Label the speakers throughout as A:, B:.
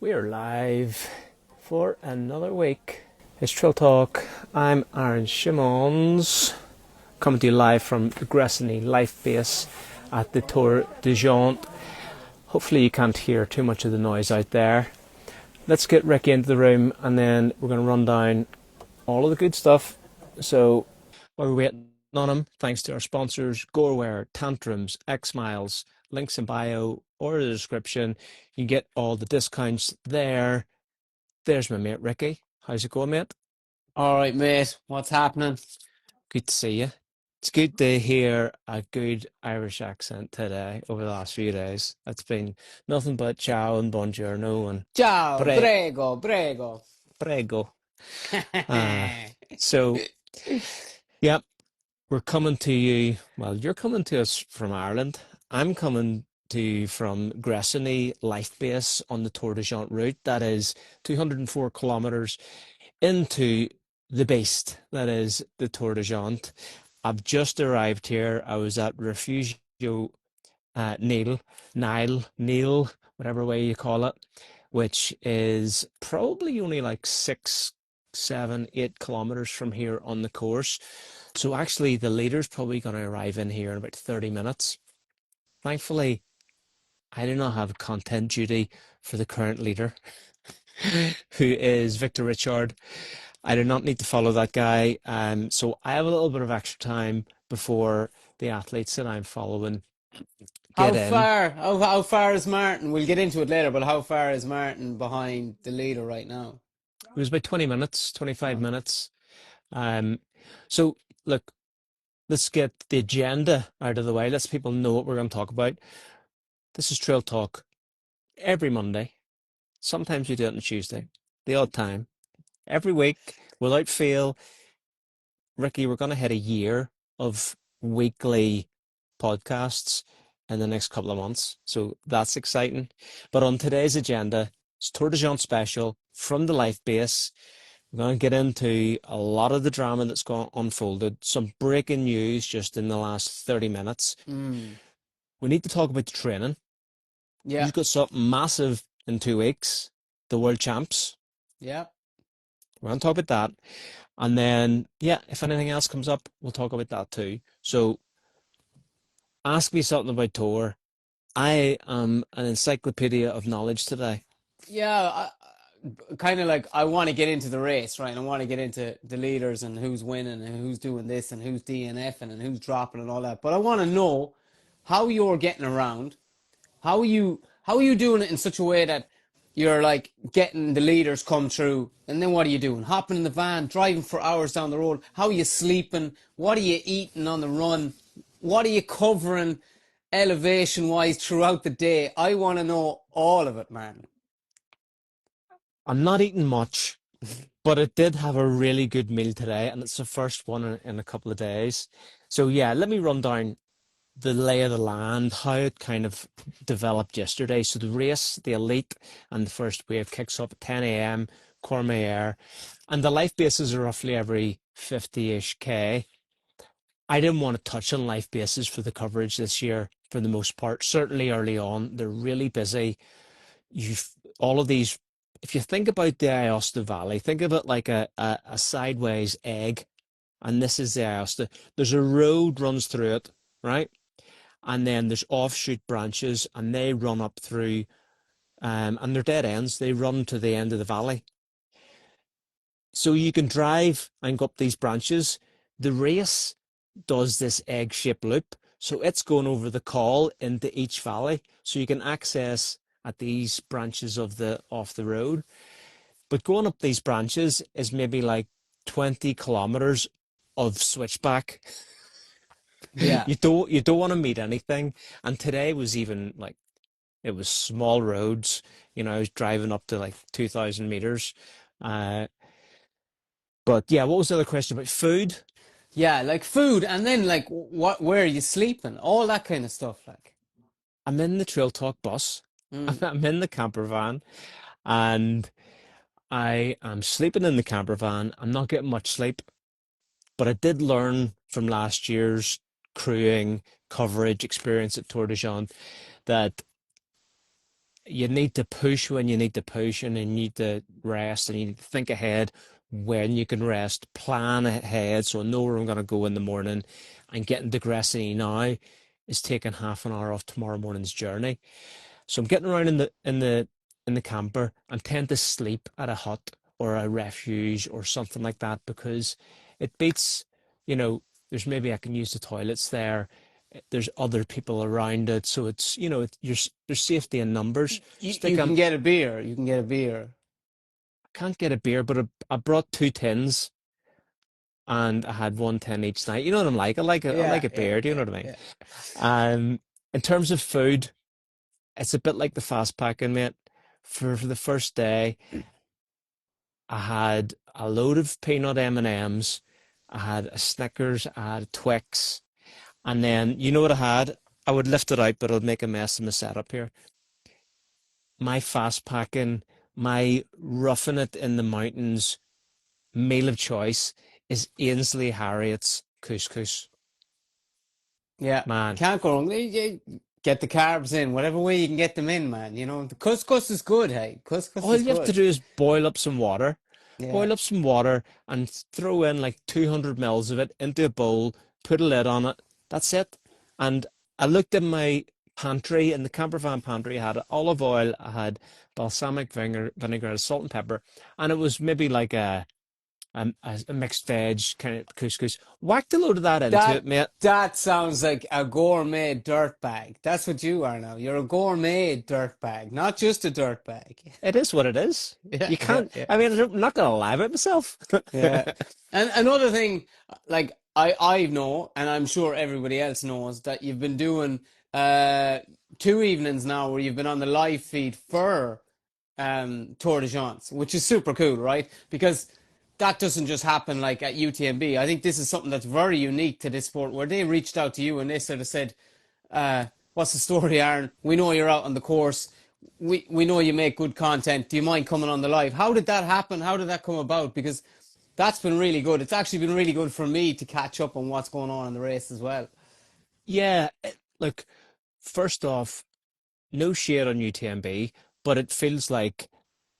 A: We're live for another week. It's Trill Talk. I'm Aaron Shimons, coming to you live from the Gressony Life Base at the Tour de Géants. Hopefully you can't hear too much of the noise out there. Let's get Ricky into the room and then we're going to run down all of the good stuff. So while we're waiting on him, thanks to our sponsors, Goreware, Tantrums, X-Miles, links in bio or the description. You can get all the discounts there. There's my mate Ricky. How's it going, mate?
B: All right, mate. What's happening?
A: Good to see you. It's good to hear a good Irish accent today over the last few days. It's been nothing but ciao and buongiorno and
B: Ciao,
A: pre
B: prego, prego.
A: prego. Uh, so, yeah, we're coming to you. Well, you're coming to us from Ireland. I'm coming to you from Gressony Life Base on the Tour de Géants route. That is 204 kilometers into the beast that is the Tour de Géants. I've just arrived here. I was at Refugio Nile, whatever way you call it, which is probably only like 6, 7, 8 kilometers from here on the course. So actually the leader's probably going to arrive in here in about 30 minutes. Thankfully, I do not have content duty for the current leader, who is Victor Richard. I do not need to follow that guy. So I have a little bit of extra time before the athletes that I'm following
B: How
A: get in.
B: far? How far is Martin? We'll get into it later, but how far is Martin behind the leader right now?
A: It was about 20 minutes, 25
B: Oh.
A: minutes. Um, so look, let's get the agenda out of the way. Let's people know what we're going to talk about. This is Trail Talk every Monday. Sometimes we do it on Tuesday, the odd time. Every week, without fail. Ricky, we're going to hit a year of weekly podcasts in the next couple of months. So that's exciting. But on today's agenda, it's Tour de Jean special from the Life Base. We're going to get into a lot of the drama that's gone unfolded, some breaking news just in the last 30 minutes.
B: Mm.
A: We need to talk about the training.
B: Yeah,
A: You've got something massive in 2 weeks, the World Champs.
B: yeah.
A: We're going to talk about that. And then, yeah, if anything else comes up, we'll talk about that too. So ask me something about tour. I am an encyclopedia of knowledge today.
B: Yeah, kind of like I want to get into the race, right? I want to get into the leaders and who's winning and who's doing this and who's DNFing and who's dropping and all that. But I want to know how you're getting around. How are you doing it in such a way that you're like getting the leaders come through, and then what are you doing? Hopping in the van, driving for hours down the road. How are you sleeping? What are you eating on the run? What are you covering elevation wise throughout the day? I want to know all of it, man.
A: I'm not eating much, but I did have a really good meal today, and it's the first one in a couple of days. So yeah, let me run down the lay of the land, how it kind of developed yesterday. So the race, the elite, and the first wave kicks up at 10 a.m. Cormier, and the life bases are roughly every 50-ish K. I didn't want to touch on life bases for the coverage this year for the most part. Certainly early on, they're really busy. You've all of these. If you think about the Aosta Valley, think of it like a sideways egg, and this is the Aosta. There's a road runs through it, right? And then there's offshoot branches, and they run up through, and they're dead ends. They run to the end of the valley. So you can drive and go up these branches. The race does this egg-shaped loop. So it's going over the col into each valley. So you can access at these branches of the off the road. But going up these branches is maybe like 20 kilometers of switchback.
B: Yeah.
A: You don't want to meet anything. And today was even like it was small roads. I was driving up to like 2,000 meters. Uh, but yeah, what was the other question about food?
B: Yeah, like food, and then like where are you sleeping? All that kind of stuff, like.
A: I'm in the Trail Talk bus.
B: Mm.
A: I'm in the camper van, and I am sleeping in the camper van. I'm not getting much sleep, but I did learn from last year's crewing coverage experience at Tour de Jean that you need to push when you need to push, and you need to rest, and you need to think ahead when you can rest, plan ahead. So I know where I'm going to go in the morning, and getting to Gresini now is taking half an hour off tomorrow morning's journey. So I'm getting around in the camper and tend to sleep at a hut or a refuge or something like that because it beats, you know, there's maybe I can use the toilets there. There's other people around it, so it's there's safety in numbers.
B: You
A: Stick
B: can
A: 'em.
B: get a beer. You can get a beer.
A: I can't get a beer, but I brought two tins and I had one tin each night. You know what I'm like? I like
B: Yeah,
A: a
B: yeah,
A: beer. Do you know
B: yeah,
A: what I mean?
B: yeah.
A: In terms of food, it's a bit like the fast packing, mate. For the first day, I had a load of peanut M&Ms. I had a Snickers. I had a Twix. And then, you know what I had? I would lift it out, but it'll make a mess of my setup here. My fast packing, my roughing it in the mountains meal of choice is Ainsley Harriet's couscous.
B: Yeah,
A: Man,
B: can't go wrong. Get the carbs in, whatever way you can get them in, man. You know, the couscous is good, hey. Couscous
A: all
B: is
A: you have to
B: good.
A: do is boil up some water.
B: Yeah.
A: Boil up some water and throw in like 200 mils of it into a bowl, put a lid on it. That's it. And I looked in my pantry, in the camper van pantry. I had olive oil, I had balsamic vinegar, salt and pepper, and it was maybe like a mixed veg kind of couscous. Whacked a load of that into
B: That
A: it, mate.
B: that sounds like a gourmet dirt bag. That's what you are now. You're a gourmet dirt bag, not just a dirt bag.
A: It is what it is.
B: Yeah,
A: You
B: yeah,
A: can't,
B: yeah.
A: I mean, I'm not going to lie about myself.
B: Yeah. And another thing, like I know, and I'm sure everybody else knows, that you've been doing uh 2 evenings now where you've been on the live feed for Tour de Géants, which is super cool, right? Because that doesn't just happen like at UTMB. I think this is something that's very unique to this sport where they reached out to you and they sort of said, what's the story, Aaron? We know you're out on the course. We know you make good content. Do you mind coming on the live? How did that happen? How did that come about? Because that's been really good. It's actually been really good for me to catch up on what's going on in the race as well.
A: Yeah, look, first off, no shade on UTMB, but it feels like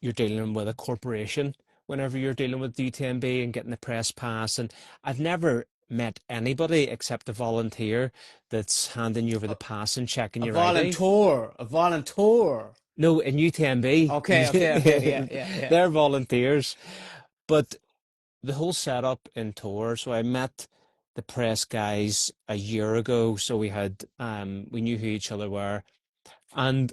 A: you're dealing with a corporation whenever you're dealing with UTMB and getting the press pass. And I've never met anybody except a volunteer that's handing you over the pass and checking
B: A
A: your ID.
B: volunteer, a volunteer.
A: No, in UTMB,
B: Okay, okay, okay. Yeah, yeah, yeah.
A: they're volunteers. But the whole setup in tour, so I met the press guys a year ago, so we knew who each other were. And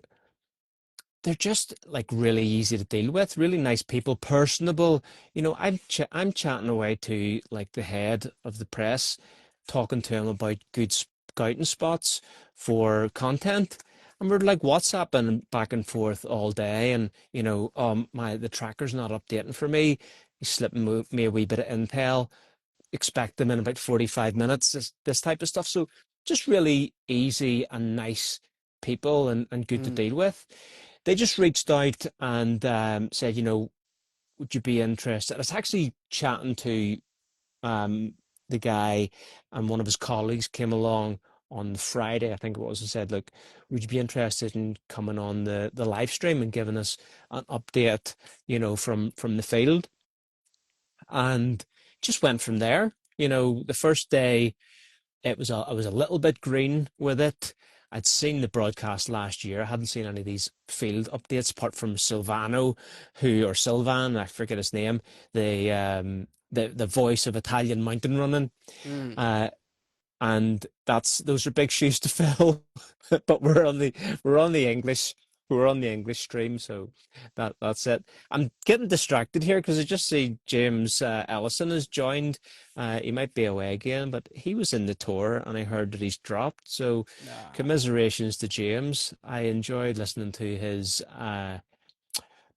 A: they're just like really easy to deal with, really nice people, personable. I'm chatting away to like the head of the press, talking to him about good scouting spots for content. And we're like WhatsApping back and forth all day, and the tracker's not updating for me. He's slipping me a wee bit of intel. Expect them in about 45 minutes. This type of stuff. So just really easy and nice people and good to
B: Mm.
A: deal with. They just reached out and said, would you be interested? I was actually chatting to um, the guy, and one of his colleagues came along on Friday, I think it was, and said, look, would you be interested in coming on the live stream and giving us an update, from the field? And just went from there. The first day I was a little bit green with it. I'd seen the broadcast last year. I hadn't seen any of these field updates apart from Silvano, or Silvan, I forget his name, the voice of Italian mountain running.
B: Mm.
A: Uh, and those are big shoes to fill. But we're on the English stream, so that's it. I'm getting distracted here because I just see James Ellison has joined. He might be away again, but he was in the tour, and I heard that he's dropped. So
B: Nah.
A: commiserations to James. I enjoyed listening to his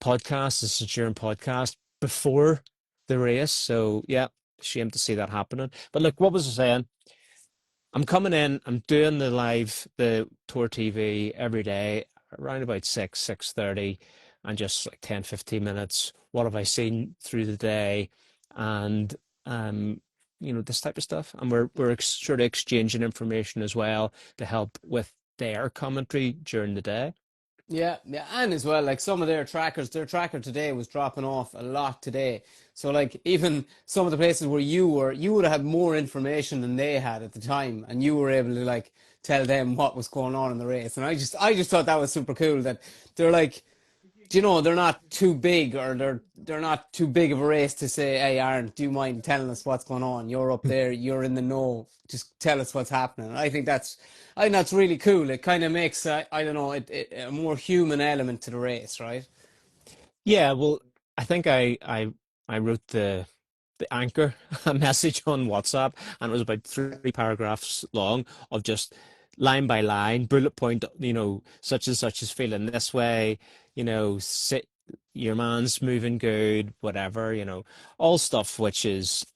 A: podcast, the Centurion podcast, before the race. So yeah, shame to see that happening. But look, what was I saying? I'm coming in, I'm doing the tour TV every day around about 6:30, and just like 10, 15 minutes. What have I seen through the day? And um, this type of stuff. And we're sort of exchanging information as well to help with their commentary during the day.
B: Yeah, yeah, and as well, like some of their tracker today was dropping off a lot today. So like even some of the places where you would have had more information than they had at the time, and you were able to like tell them what was going on in the race. And I just thought that was super cool that they're like, you know, they're not too big, or they're not too big of a race to say, "Hey, Aaron, do you mind telling us what's going on? You're up there, you're in the know. Just tell us what's happening." And I think that's really cool. It kind of makes, I don't know, a more human element to the race, right?
A: Yeah, well, I think I wrote the anchor a message on WhatsApp, and it was about 3 paragraphs long of just line by line, bullet point, such and such is feeling this way, sit, your man's moving good, whatever, all stuff which is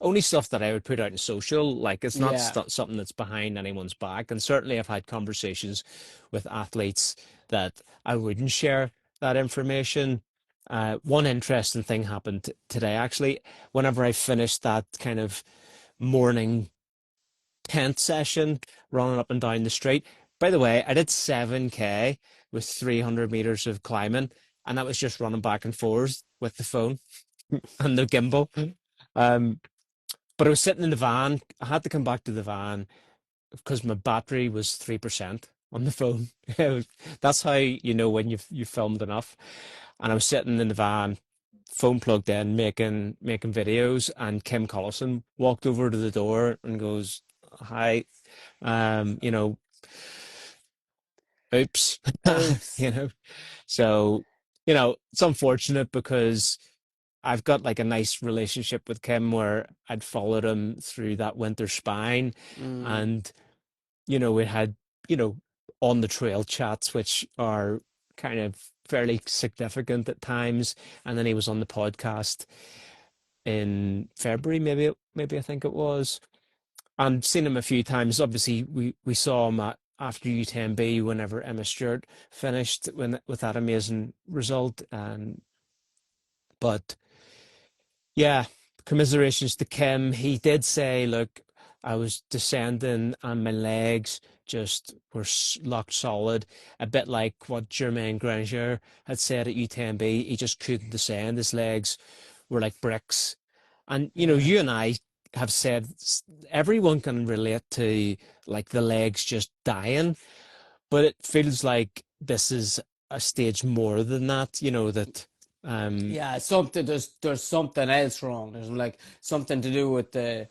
A: only stuff that I would put out in social. Like it's not
B: Yeah,
A: st something that's behind anyone's back. And certainly I've had conversations with athletes that I wouldn't share that information. One interesting thing happened today, actually, whenever I finished that kind of morning tent session running up and down the street. By the way, I did 7K with 300 meters of climbing, and that was just running back and forth with the phone and the gimbal. Um, but I was sitting in the van. I had to come back to the van because my battery was 3% on the phone. That's how you know when you've filmed enough. And I was sitting in the van, phone plugged in, making videos, and Kim Collison walked over to the door and goes, "Hi, um, you know, oops,"
B: oops.
A: you know. So, it's unfortunate because I've got like a nice relationship with Kim where I'd followed him through that winter spine,
B: Mm,
A: and we had, you know, on the trail chats, which are kind of fairly significant at times. And then he was on the podcast in February, maybe I think it was. And seen him a few times. Obviously, we saw him after U10B whenever Emma Stewart finished with that amazing result. And but yeah, commiserations to Kim. He did say, look, I was descending and my legs just were locked solid, a bit like what Germain Granger had said at UTMB. He just couldn't descend. His legs were like bricks. And,
B: yeah.
A: you and I have said everyone can relate to like the legs just dying, but it feels like this is a stage more than that, that, um,
B: Yeah, something there's something else wrong. There's like something to do with the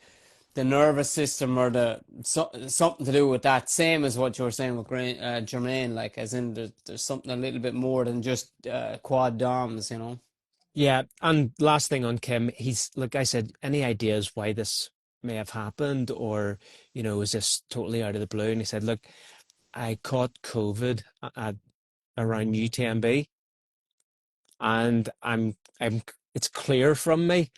B: nervous system, or something to do with that. Same as what you were saying with Jermaine, like as in there's something a little bit more than just quad DOMs, you know?
A: Yeah, and last thing on Kim, he's like I said, any ideas why this may have happened, or is this totally out of the blue? And he said, "Look, I caught COVID around UTMB, and I'm it's clear from me,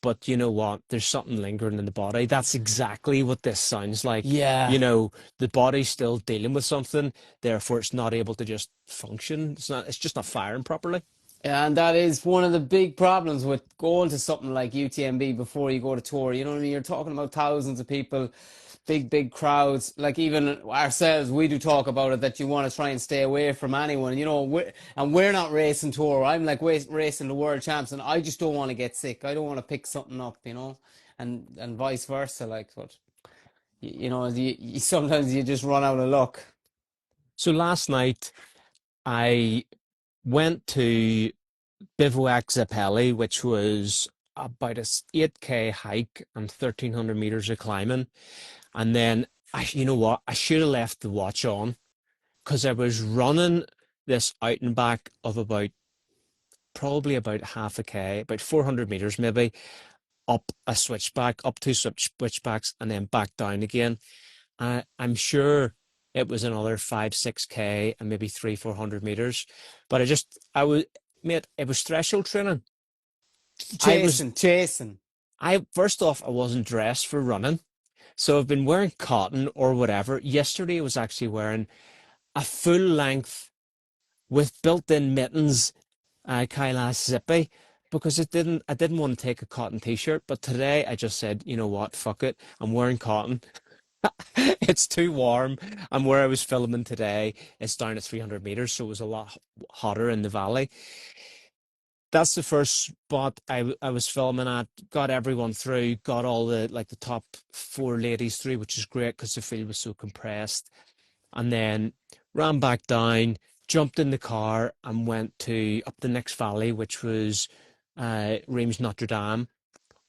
A: but you know what? There's something lingering in the body. That's exactly what this sounds like.
B: Yeah.
A: The body's still dealing with something, therefore it's not able to just function. It's just not firing properly."
B: And that is one of the big problems with going to something like UTMB before you go to tour. You know what I mean? You're talking about thousands of people, big crowds. Like even ourselves, we do talk about it that you want to try and stay away from anyone. You know, we're not racing tour. I'm like racing the world champs, and I just don't want to get sick. I don't want to pick something up, you know, and vice versa. Like, but you know, sometimes you just run out of luck.
A: So last night I went to Bivouac Zappelli, which was about a 8K hike and 1,300 meters of climbing. And then you know what? I should have left the watch on because I was running this out and back of probably about half a K, about 400 meters maybe, up a switchback, up two switchbacks, and then back down again. I'm sure it was another 5, 6K and maybe 400 meters. But mate, it was threshold training. I was
B: Chasing.
A: first off, I wasn't dressed for running. So I've been wearing cotton or whatever. Yesterday I was actually wearing a full length with built-in mittens, Kailas Zippy, because I didn't want to take a cotton t-shirt. But today I just said, you know what, fuck it. I'm wearing cotton. It's too warm. And where I was filming today, it's down at 300 meters, so it was a lot hotter in the valley. That's the first spot I was filming at. Got everyone through, got all the like the top four ladies through, which is great because the field was so compressed. And then ran back down, jumped in the car, and went to up the next valley, which was Reims Notre Dame.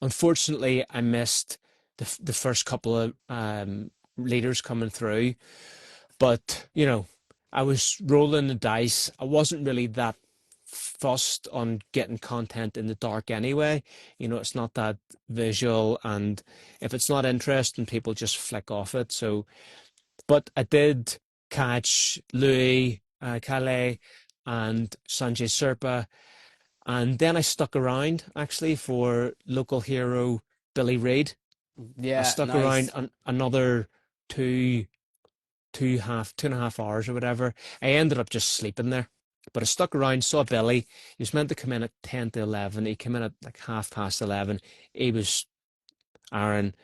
A: Unfortunately, I missed the first couple of leaders coming through, but I was rolling the dice. I wasn't really that fussed on getting content in the dark anyway. It's not that visual, and if it's not interesting, people just flick off it. So, but I did catch Louis Calais and Sanjay Serpa, and then I stuck around actually for local hero Billy Reid. I
B: Yeah,
A: stuck around
B: nice.
A: another two, 2.5 hours or whatever. I ended up just sleeping there. But I stuck around, saw Billy. He was meant to come in at 10 to 11. He came in at like half past 11. He was, Aaron,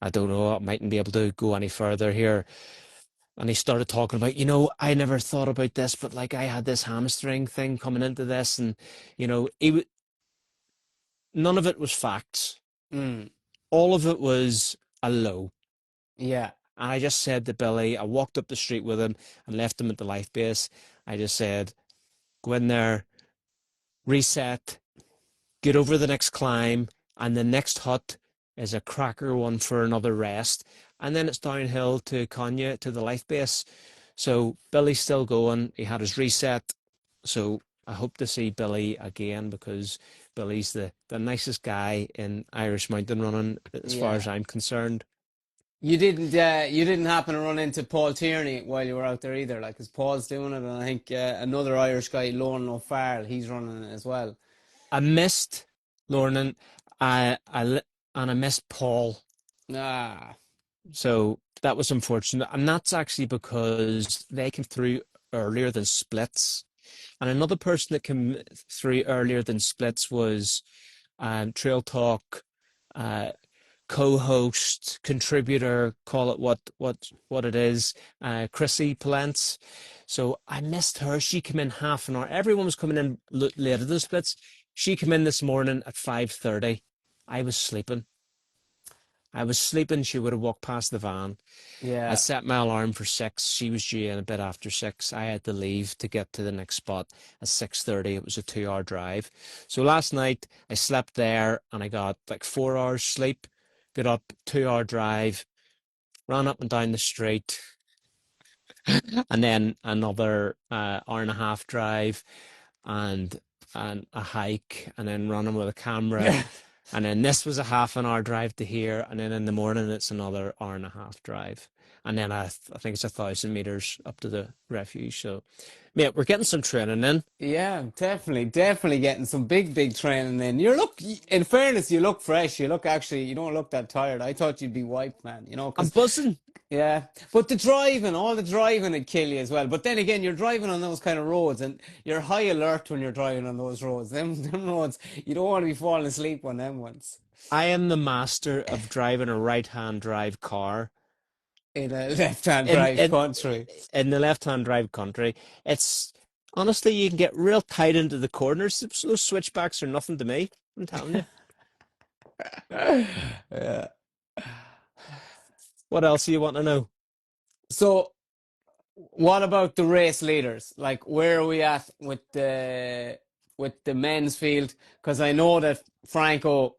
A: I don't know, I mightn't be able to go any further here. And he started talking about, I never thought about this, but like I had this hamstring thing coming into this. And, none of it was facts.
B: Mm,
A: All of it was a low.
B: yeah.
A: And I just said to Billy, I walked up the street with him and left him at the life base. I just said, go in there, reset, get over the next climb, and the next hut is a cracker one for another rest. And then it's downhill to Konya to the life base. So Billy's still going. He had his reset. So I hope to see Billy again because Billy's the nicest guy in Irish mountain running as far as
B: Yeah.
A: I'm concerned.
B: You didn't happen to run into Paul Tierney while you were out there either, like, 'cause Paul's doing it, and I think another Irish guy, Lorne O'Farrell, he's running it as well.
A: I missed Lornan, and I missed Paul.
B: Ah,
A: So that was unfortunate. And that's actually because they came through earlier than splits. And another person that came through earlier than splits was Trail Talk uh, co-host, contributor, call it what it is, Chrissy Palance. So I missed her. She came in half an hour. Everyone was coming in later than splits. She came in this morning at 5:30. I was sleeping. I was sleeping. She would have walked past the van. I
B: yeah,
A: set my alarm for 6. She was due in a bit after 6. I had to leave to get to the next spot at 6:30. It was a 2-hour drive. So last night I slept there and I got like 4 hours sleep. Got up, 2-hour drive, ran up and down the street, and then another hour and a half drive, and a hike, and then running with a camera. And then this was a half an hour drive to here, and then in the morning it's another hour and a half drive. And then I think it's 1,000 meters up to the refuge. So, mate, we're getting some training in.
B: yeah, definitely getting some big training in. In fairness, you look fresh. You don't look that tired. I thought you'd be wiped, man.
A: I'm
B: 'Cause
A: buzzing.
B: yeah, but all the driving would kill you as well. But then again, you're driving on those kind of roads, and you're high alert when you're driving on those roads. Them roads, you don't want to be falling asleep on them ones
A: I am the master of driving a right-hand drive car
B: in a left-hand
A: in
B: drive
A: in
B: country.
A: in the left-hand drive country. It's honestly you can get real tight into the corners. Those switchbacks are nothing to me. I'm telling you.
B: Yeah.
A: What else do you want to know?
B: So, what about the race leaders? Like, where are we at with the men's field? Because I know that Franco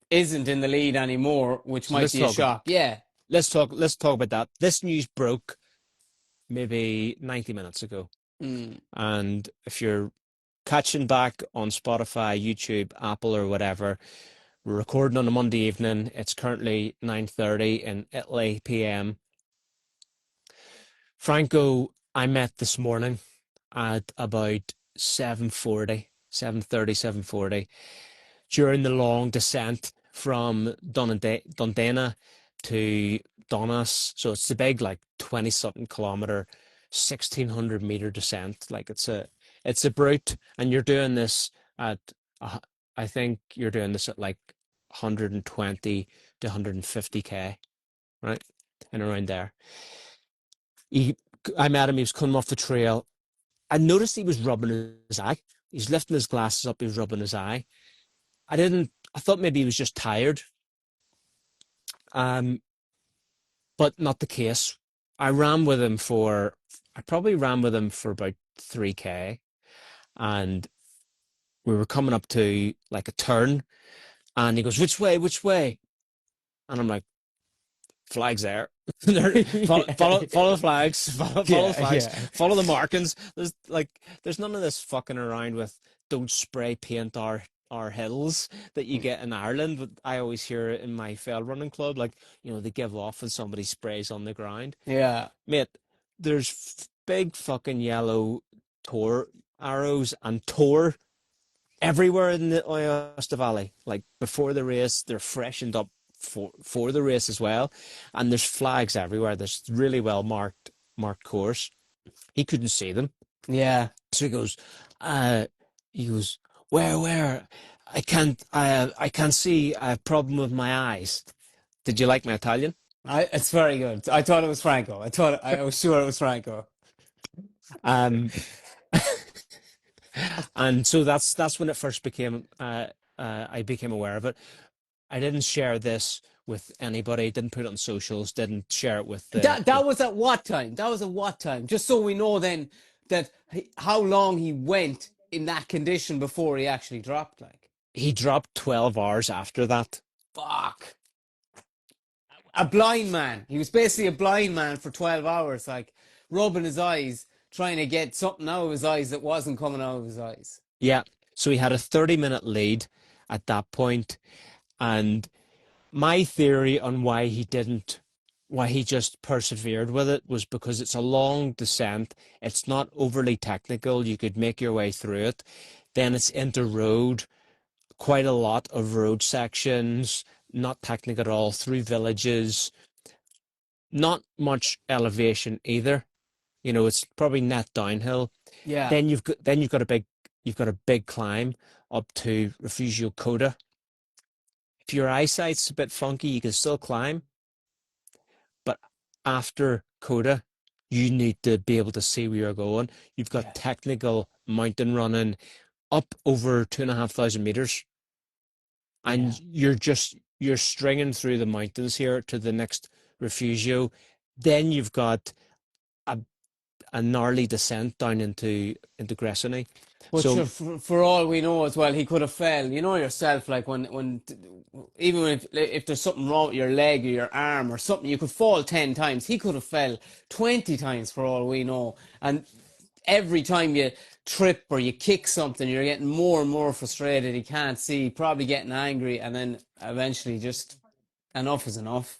B: isn't in the lead anymore, which
A: So
B: might
A: let's
B: be a
A: talk.
B: shock. Yeah.
A: Let's talk about that. This news broke maybe 90 minutes ago.
B: Mm.
A: And if you're catching back on Spotify, YouTube, Apple, or whatever, we're recording on a Monday evening. It's currently 9:30 in Italy PM. Franco, I met this morning at about 7:40, 7:30, 7:40 during the long descent from Dundana to Donas. So it's the big like 20 something kilometer, 1,600 meter descent. Like it's a brute, and you're doing this at uh, I think you're doing this at like 120 to 150k, right? and around there. He, I met him. He was coming off the trail. I noticed he was rubbing his eye. He's lifting his glasses up. He was rubbing his eye. I didn't. I thought maybe he was just tired. Um, but not the case. I ran with him for. I probably ran with him for about 3K, and we were coming up to like a turn, and he goes, "Which way? Which way?" And I'm like, "Flags there." Follow the flags. Follow the
B: Yeah,
A: flags.
B: yeah.
A: Follow the markings. There's none of this fucking around with don't spray paint our hills that you get in Ireland. But I always hear it in my fell running club, like they give off when somebody sprays on the ground.
B: Yeah.
A: Mate, there's big fucking yellow Tor arrows and Tor everywhere in the Aosta Valley. Like before the race, they're freshened up for the race as well, and there's flags everywhere. There's really well marked course. He couldn't see them,
B: Yeah.
A: so uh, he goes, where? I can't see. I have a problem with my eyes. Did you like my Italian?
B: It's very good. I thought it was Franco. I was sure it was Franco.
A: Um, and so that's when it first became. I became aware of it. I didn't share this with anybody. Didn't put it on socials. Didn't share it with the.
B: That was at what time? That was at what time? Just so we know then how long he went in that condition before he actually dropped. Like,
A: He dropped 12 hours after that.
B: fuck. A blind man. He was basically a blind man for 12 hours, like rubbing his eyes, trying to get something out of his eyes that wasn't coming out of his eyes.
A: Yeah. So he had a 30-minute lead at that point. And my theory on why he just persevered with it was because it's a long descent. It's not overly technical. You could make your way through it. Then it's into road, quite a lot of road sections, not technical at all, through villages, not much elevation either. It's probably net downhill.
B: Yeah,
A: Then you've got a big climb up to Refugio Coda. If your eyesight's a bit funky, you can still climb, but after Coda, you need to be able to see where you're going. You've got
B: yeah,
A: technical mountain running up over 2,500 meters,
B: yeah.
A: and you're stringing through the mountains here to the next Refugio. Then you've got a a gnarly descent down into Gressony.
B: But
A: So
B: sure, for all we know as well, he could have fell. You know yourself, like even if there's something wrong with your leg or your arm or something, you could fall 10 times. He could have fell 20 times for all we know. And every time you trip or you kick something, you're getting more and more frustrated. He can't see, probably getting angry, and then eventually just enough is enough.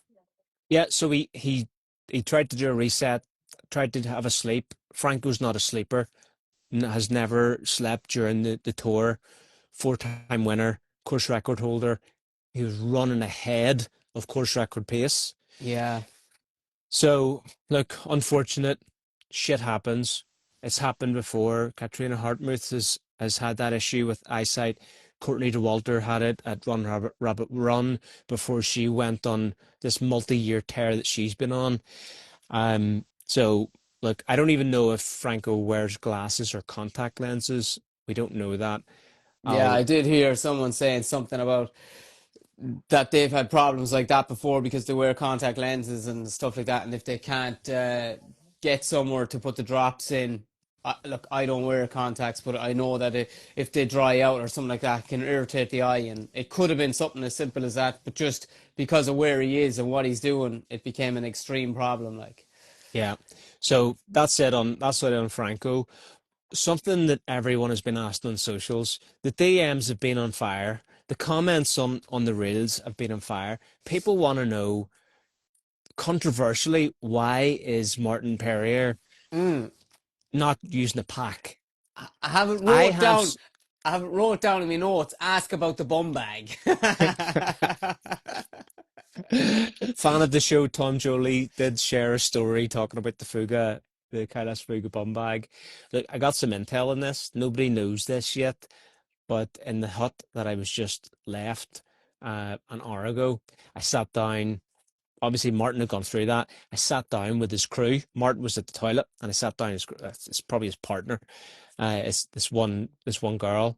A: yeah, so he tried to do a reset, tried to have a sleep. Franco's not a sleeper, has never slept during the tour. Four-time winner, course record holder. He was running ahead of course record pace.
B: Yeah,
A: So, look, unfortunate. Shit happens. It's happened before. Katrina Hartmuth has had that issue with eyesight. Courtney DeWalter had it at Run Rabbit Run before she went on this multi-year tear that she's been on. So look, I don't even know if Franco wears glasses or contact lenses. We don't know that.
B: yeah,
A: I'll
B: I did hear someone saying something about that they've had problems like that before because they wear contact lenses and stuff like that, and if they can't get somewhere to put the drops in, look, I don't wear contacts, but I know that if they dry out or something like that, it can irritate the eye, and it could have been something as simple as that, but just because of where he is and what he's doing, it became an extreme problem. Like,
A: Yeah. So that's it on Franco. Something that everyone has been asked on socials. The DMs have been on fire. The comments on the reels have been on fire. People want to know, controversially, why is Martin Perrier
B: mm,
A: not using a pack?
B: I haven't
A: I
B: wrote
A: have
B: down. I haven't wrote down in my notes. Ask about the bum bag.
A: fan of the show, Tom Jolie did share a story talking about the Kailash Fuga bum bag. Look, I got some intel on this. Nobody knows this yet, but in the hut that I was just left an hour ago, I sat down obviously Martin had gone through that. I sat down with his crew. Martin was at the toilet, and I sat down. It's probably his partner. It's this one girl,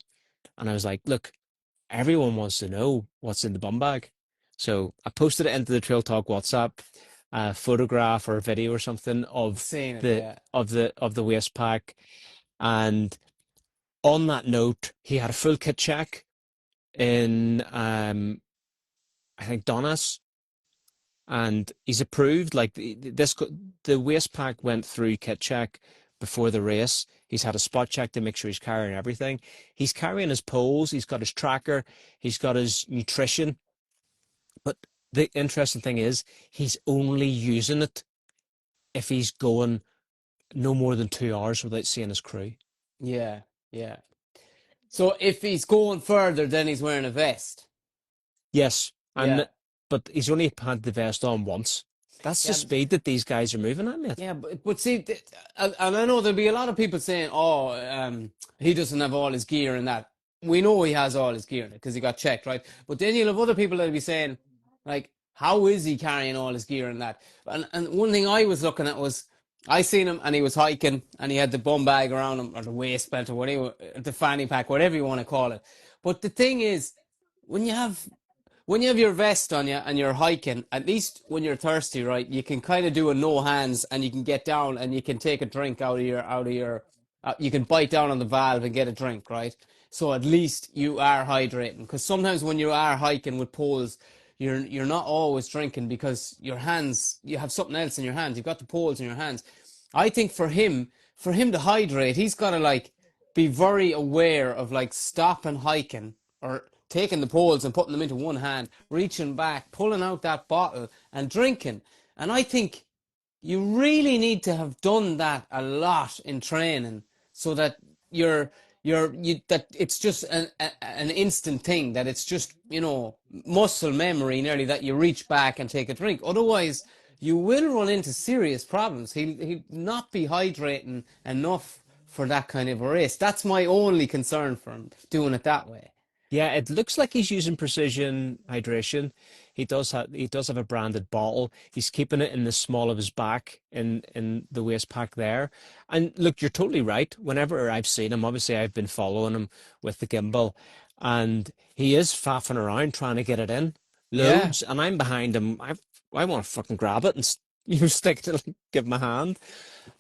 A: and I was like, "Look, everyone wants to know what's in the bum bag." So I posted it into the Trail Talk WhatsApp, a photograph or a video or something of
B: Seeing it,
A: the
B: yeah.
A: of the waist pack. And on that note, he had a full kit check in I think Donna's, and he's approved. Like the waist pack went through kit check before the race. He's had a spot check to make sure he's carrying everything. He's carrying his poles. He's got his tracker. He's got his nutrition. But the interesting thing is, he's only using it if he's going no more than 2 hours without seeing his crew.
B: Yeah, yeah. So if he's going further, then he's wearing a vest.
A: Yes,
B: Yeah.
A: and but he's only had the vest on once. That's the
B: Yeah,
A: speed that these guys are moving at, mate.
B: yeah, but see, and I know there'll be a lot of people saying, "Oh, he doesn't have all his gear and that." We know he has all his gear because he got checked, right? But then you'll have other people that'll be saying, like, "How is he carrying all his gear and that?" And one thing I was looking at was, I seen him and he was hiking and he had the bum bag around him or the waist belt or whatever, the fanny pack, whatever you want to call it. But the thing is, when you have when you have your vest on you and you're hiking, at least when you're thirsty, right, you can kind of do a no hands and you can get down and you can take a drink you can bite down on the valve and get a drink, right? So at least you are hydrating. Because sometimes when you are hiking with poles, you're not always drinking because your hands, you have something else in your hands. You've got the poles in your hands. I think for him to hydrate, he's got to like be very aware of like stopping hiking or taking the poles and putting them into one hand, reaching back, pulling out that bottle and drinking. And I think you really need to have done that a lot in training so that that it's just an instant thing, that it's just, muscle memory nearly, that you reach back and take a drink. Otherwise you will run into serious problems. He'll not be hydrating enough for that kind of a race. That's my only concern for him doing it that way.
A: Yeah, it looks like he's using precision hydration. He does have a branded bottle. He's keeping it in the small of his back in the waist pack there. And look, you're totally right. Whenever I've seen him, obviously I've been following him with the gimbal, and he is faffing around trying to get it in
B: Yeah.
A: loads, and I'm behind him. I want to fucking grab it and stick to give him a hand.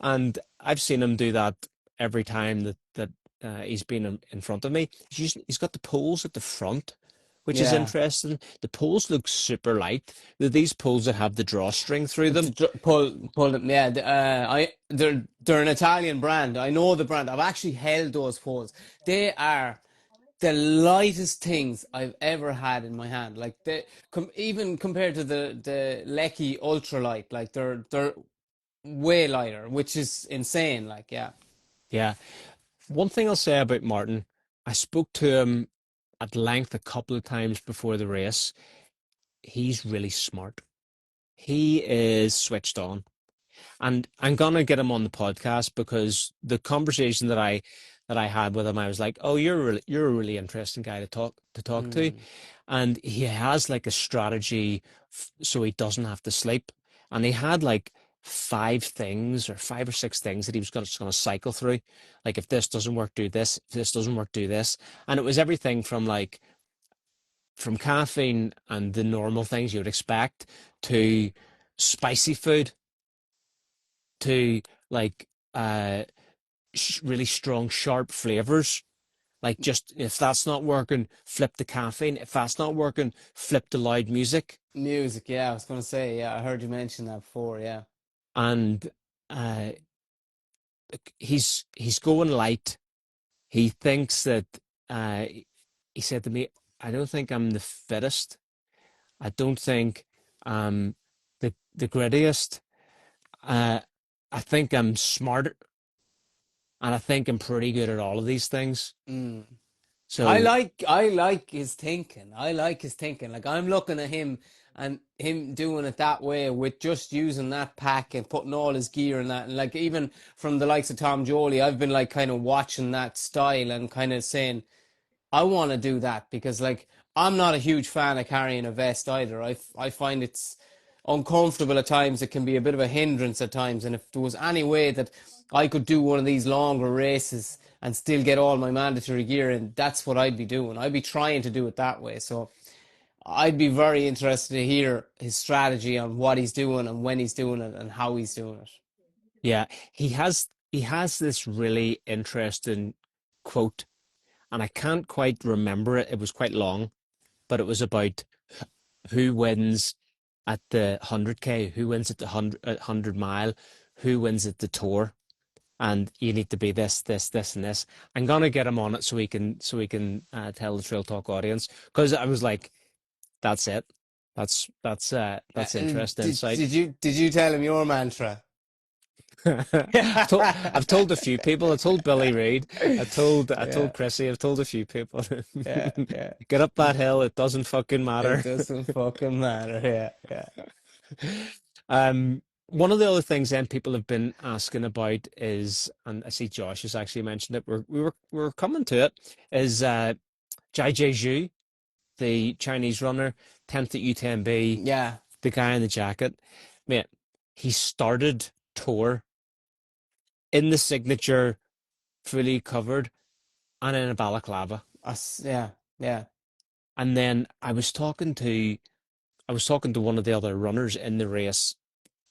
A: And I've seen him do that every time that he's been in front of me. He's got the poles at the front, which is
B: Yeah.
A: interesting. The poles look super light. They're these poles that have the drawstring through them.
B: Pull them. Yeah, they're an Italian brand. I know the brand. I've actually held those poles. They are the lightest things I've ever had in my hand. Like even compared to the Lecky Ultralight, like they're way lighter, which is insane. Like, yeah.
A: Yeah. One thing I'll say about Martin, I spoke to him at length a couple of times before the race. He's really smart. He is switched on. And I'm gonna get him on the podcast because the conversation that I had with him, I was like, "Oh, you're a really interesting guy to talk to,"
B: Mm.
A: and he has like a strategy so he doesn't have to sleep. And he had like 5 things or 5 or 6 things that he was gonna cycle through. Like, if this doesn't work, do this. If this doesn't work, do this. And it was everything from caffeine and the normal things you would expect to spicy food to like really strong, sharp flavors. Like, just if that's not working, flip the caffeine. If that's not working, flip the loud music.
B: Music. Yeah, I was gonna say. Yeah, I heard you mention that before. Yeah.
A: And uh, he's going light. He thinks that uh, he said to me, "I don't think I'm the fittest. I don't think the grittiest. Uh, I think I'm smart, and I think I'm pretty good at all of these things."
B: Mm.
A: So
B: I like his thinking. I like his thinking. Like, I'm looking at him and him doing it that way with just using that pack and putting all his gear in that. And like, even from the likes of Tom Jolie, I've been like kind of watching that style and kind of saying, I want to do that because like I'm not a huge fan of carrying a vest either. I find uncomfortable at times. It can be a bit of a hindrance at times. And if there was any way that I could do one of these longer races and still get all my mandatory gear in, that's what I'd be doing. I'd be trying to do it that way. So I'd be very interested to hear his strategy on what he's doing and when he's doing it and how he's doing it.
A: Yeah, he has this really interesting quote, and I can't quite remember it. It was quite long, but it was about who wins at the 100K, who wins at the 100 mile, who wins at the tour, and you need to be this, this, this, and this. I'm gonna get him on it so we can tell the Trail Talk audience, because I was like, that's it. That's interesting
B: Did,
A: insight.
B: did you did you tell him your mantra?
A: I've told a few people. I told Billy Reid. I told
B: Yeah,
A: Chrissy. I've told a few people.
B: yeah, yeah.
A: Get up that hill. It doesn't fucking
B: It
A: matter.
B: doesn't fucking matter. Yeah, yeah.
A: One of the other things then people have been asking about is, and I see Josh has actually mentioned it. We were coming to it. Is Jai Zhu, the Chinese runner, 10th at UTMB,
B: Yeah.
A: the guy in the jacket, mate. He started tour in the signature, fully covered, and in a balaclava.
B: Yeah, yeah,
A: And then I was talking to one of the other runners in the race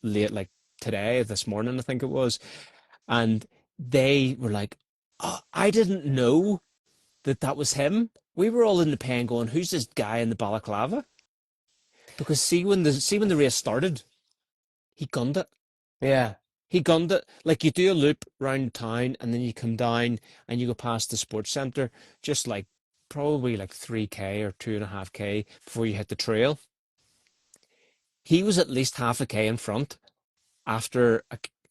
A: late, like today, this morning, I think it was, and they were like, "Oh, I didn't know that that was him." We were all in the pen going, "Who's this guy in the balaclava?" Because see when the race started, he gunned it.
B: yeah.
A: He gunned it. Like you do a loop round town and then you come down and you go past the sports centre, just like probably like 3K or 2.5K before you hit the trail. He was at least half a K in front after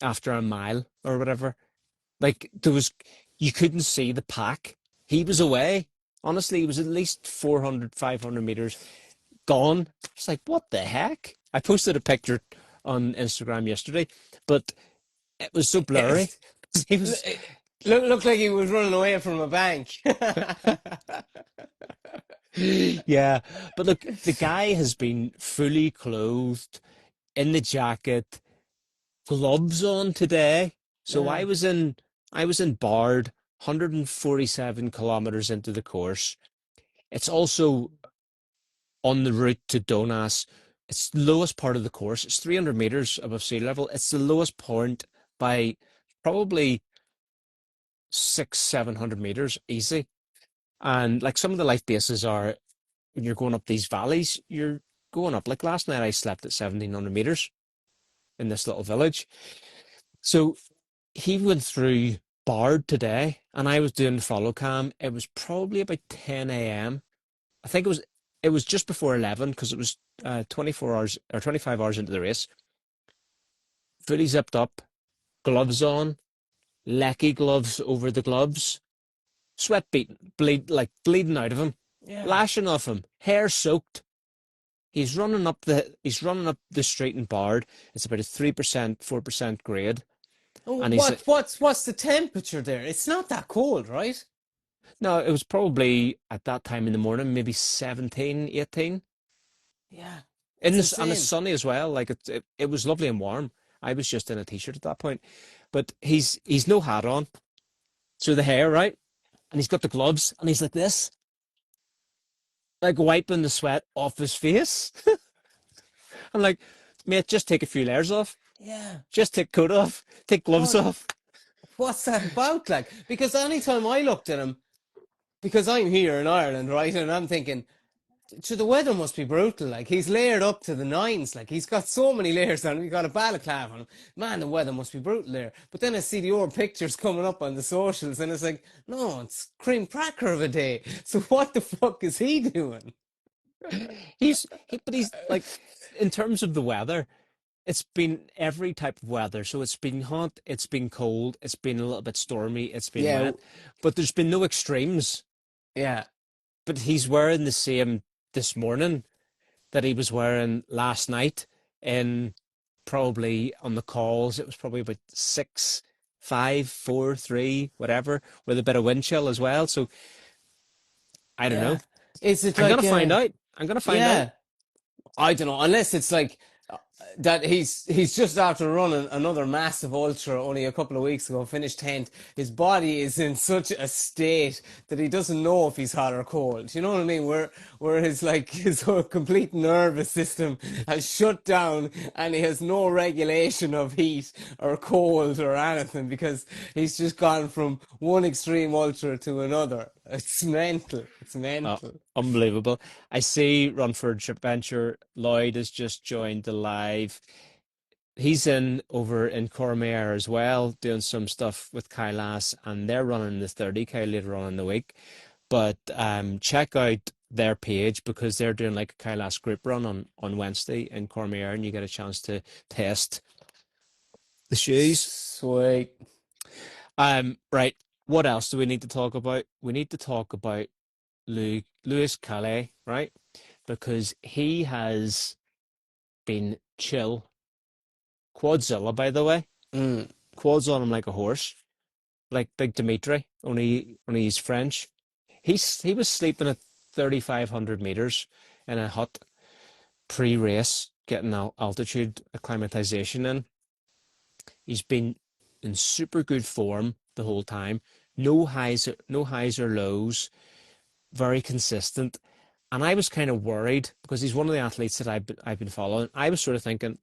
A: a mile or whatever. Like you couldn't see the pack. He was away. Honestly, he was at least 400, 500 meters gone. It's like, what the heck? I posted a picture on Instagram yesterday, but it was so blurry.
B: Yes.
A: He was,
B: It looked like he was running away from a bank.
A: yeah. But look, the guy has been fully clothed in the jacket, gloves on today. So I
B: Yeah.
A: was in, I was in Bard, 147 kilometers into the course. It's also on the route to Donas. It's the lowest part of the course. It's 300 meters above sea level. It's the lowest point by probably six, 700 meters easy. And like some of the life bases are when you're going up these valleys, you're going up. Like last night, I slept at 1,700 meters in this little village. So he went through Bard today, and I was doing follow cam. It was probably about 10 a.m. I think it was just before 11 because it was 24 hours or 25 hours into the race. Fully zipped up, gloves on, lecky gloves over the gloves, sweat beating, bleeding out of him,
B: Yeah.
A: lashing off him, hair soaked. He's running up the street in Bard. It's about a 3%, 4% grade.
B: Oh,
A: And he's like,
B: what's the temperature there? It's not that cold, right?
A: no, it was probably at that time in the morning, maybe 17, 18.
B: Yeah.
A: In
B: It's
A: this, and it's
B: insane.
A: sunny as well. Like it was lovely and warm. I was just in a t-shirt at that point. But he's no hat on. So the hair, right? And he's got the gloves and he's like this, like wiping the sweat off his face. I'm like, mate, just take a few layers off.
B: Yeah.
A: Just take coat off. Take gloves
B: What
A: off.
B: what's that about? Like, because anytime I looked at him, because I'm here in Ireland, right, and I'm thinking, so the weather must be brutal. Like he's layered up to the nines. Like he's got so many layers on him. He got a balaclava on him. Man, the weather must be brutal there. But then I see the old pictures coming up on the socials, and it's like, no, it's cream cracker of a day. So what the fuck is he doing?
A: But he's like, in terms of the weather, it's been every type of weather. So it's been hot, it's been cold, it's been a little bit stormy, it's been
B: Yeah,
A: wet, but there's been no extremes.
B: yeah,
A: But he's wearing the same this morning that he was wearing last night in probably on the calls. It was probably about 6, 5, 4, 3, whatever, with a bit of wind chill as well. So I don't know.
B: yeah. Is it
A: I'm
B: like,
A: gonna find out. I'm gonna find out.
B: yeah, I don't know. Unless it's like, that he's just after running another massive ultra only a couple of weeks ago, finished 10th. His body is in such a state that he doesn't know if he's hot or cold. You know what I mean? Where his like his whole complete nervous system has shut down and he has no regulation of heat or cold or anything because he's just gone from one extreme ultra to another. It's mental. It's
A: Uh,
B: mental.
A: Unbelievable. I see Runford Adventure Lloyd has just joined the live. He's in over in Cormier as well, doing some stuff with Kailas, and they're running the 30K later on in the week. But check out their page because they're doing like a Kailas group run on Wednesday in Cormier, and you get a chance to test the shoes.
B: Sweet.
A: Right. What else do we need to talk about? We need to talk about Louis Calais, right? Because he has been chill. Quadzilla, by the way.
B: Mm,
A: Quads on him like a horse, like Big Dimitri, only he's French. He was sleeping at 3,500 meters in a hut pre-race, getting altitude acclimatization in. He's been in super good form the whole time. No highs or lows, very consistent. And I was kind of worried because he's one of the athletes that I've been following. I was sort of thinking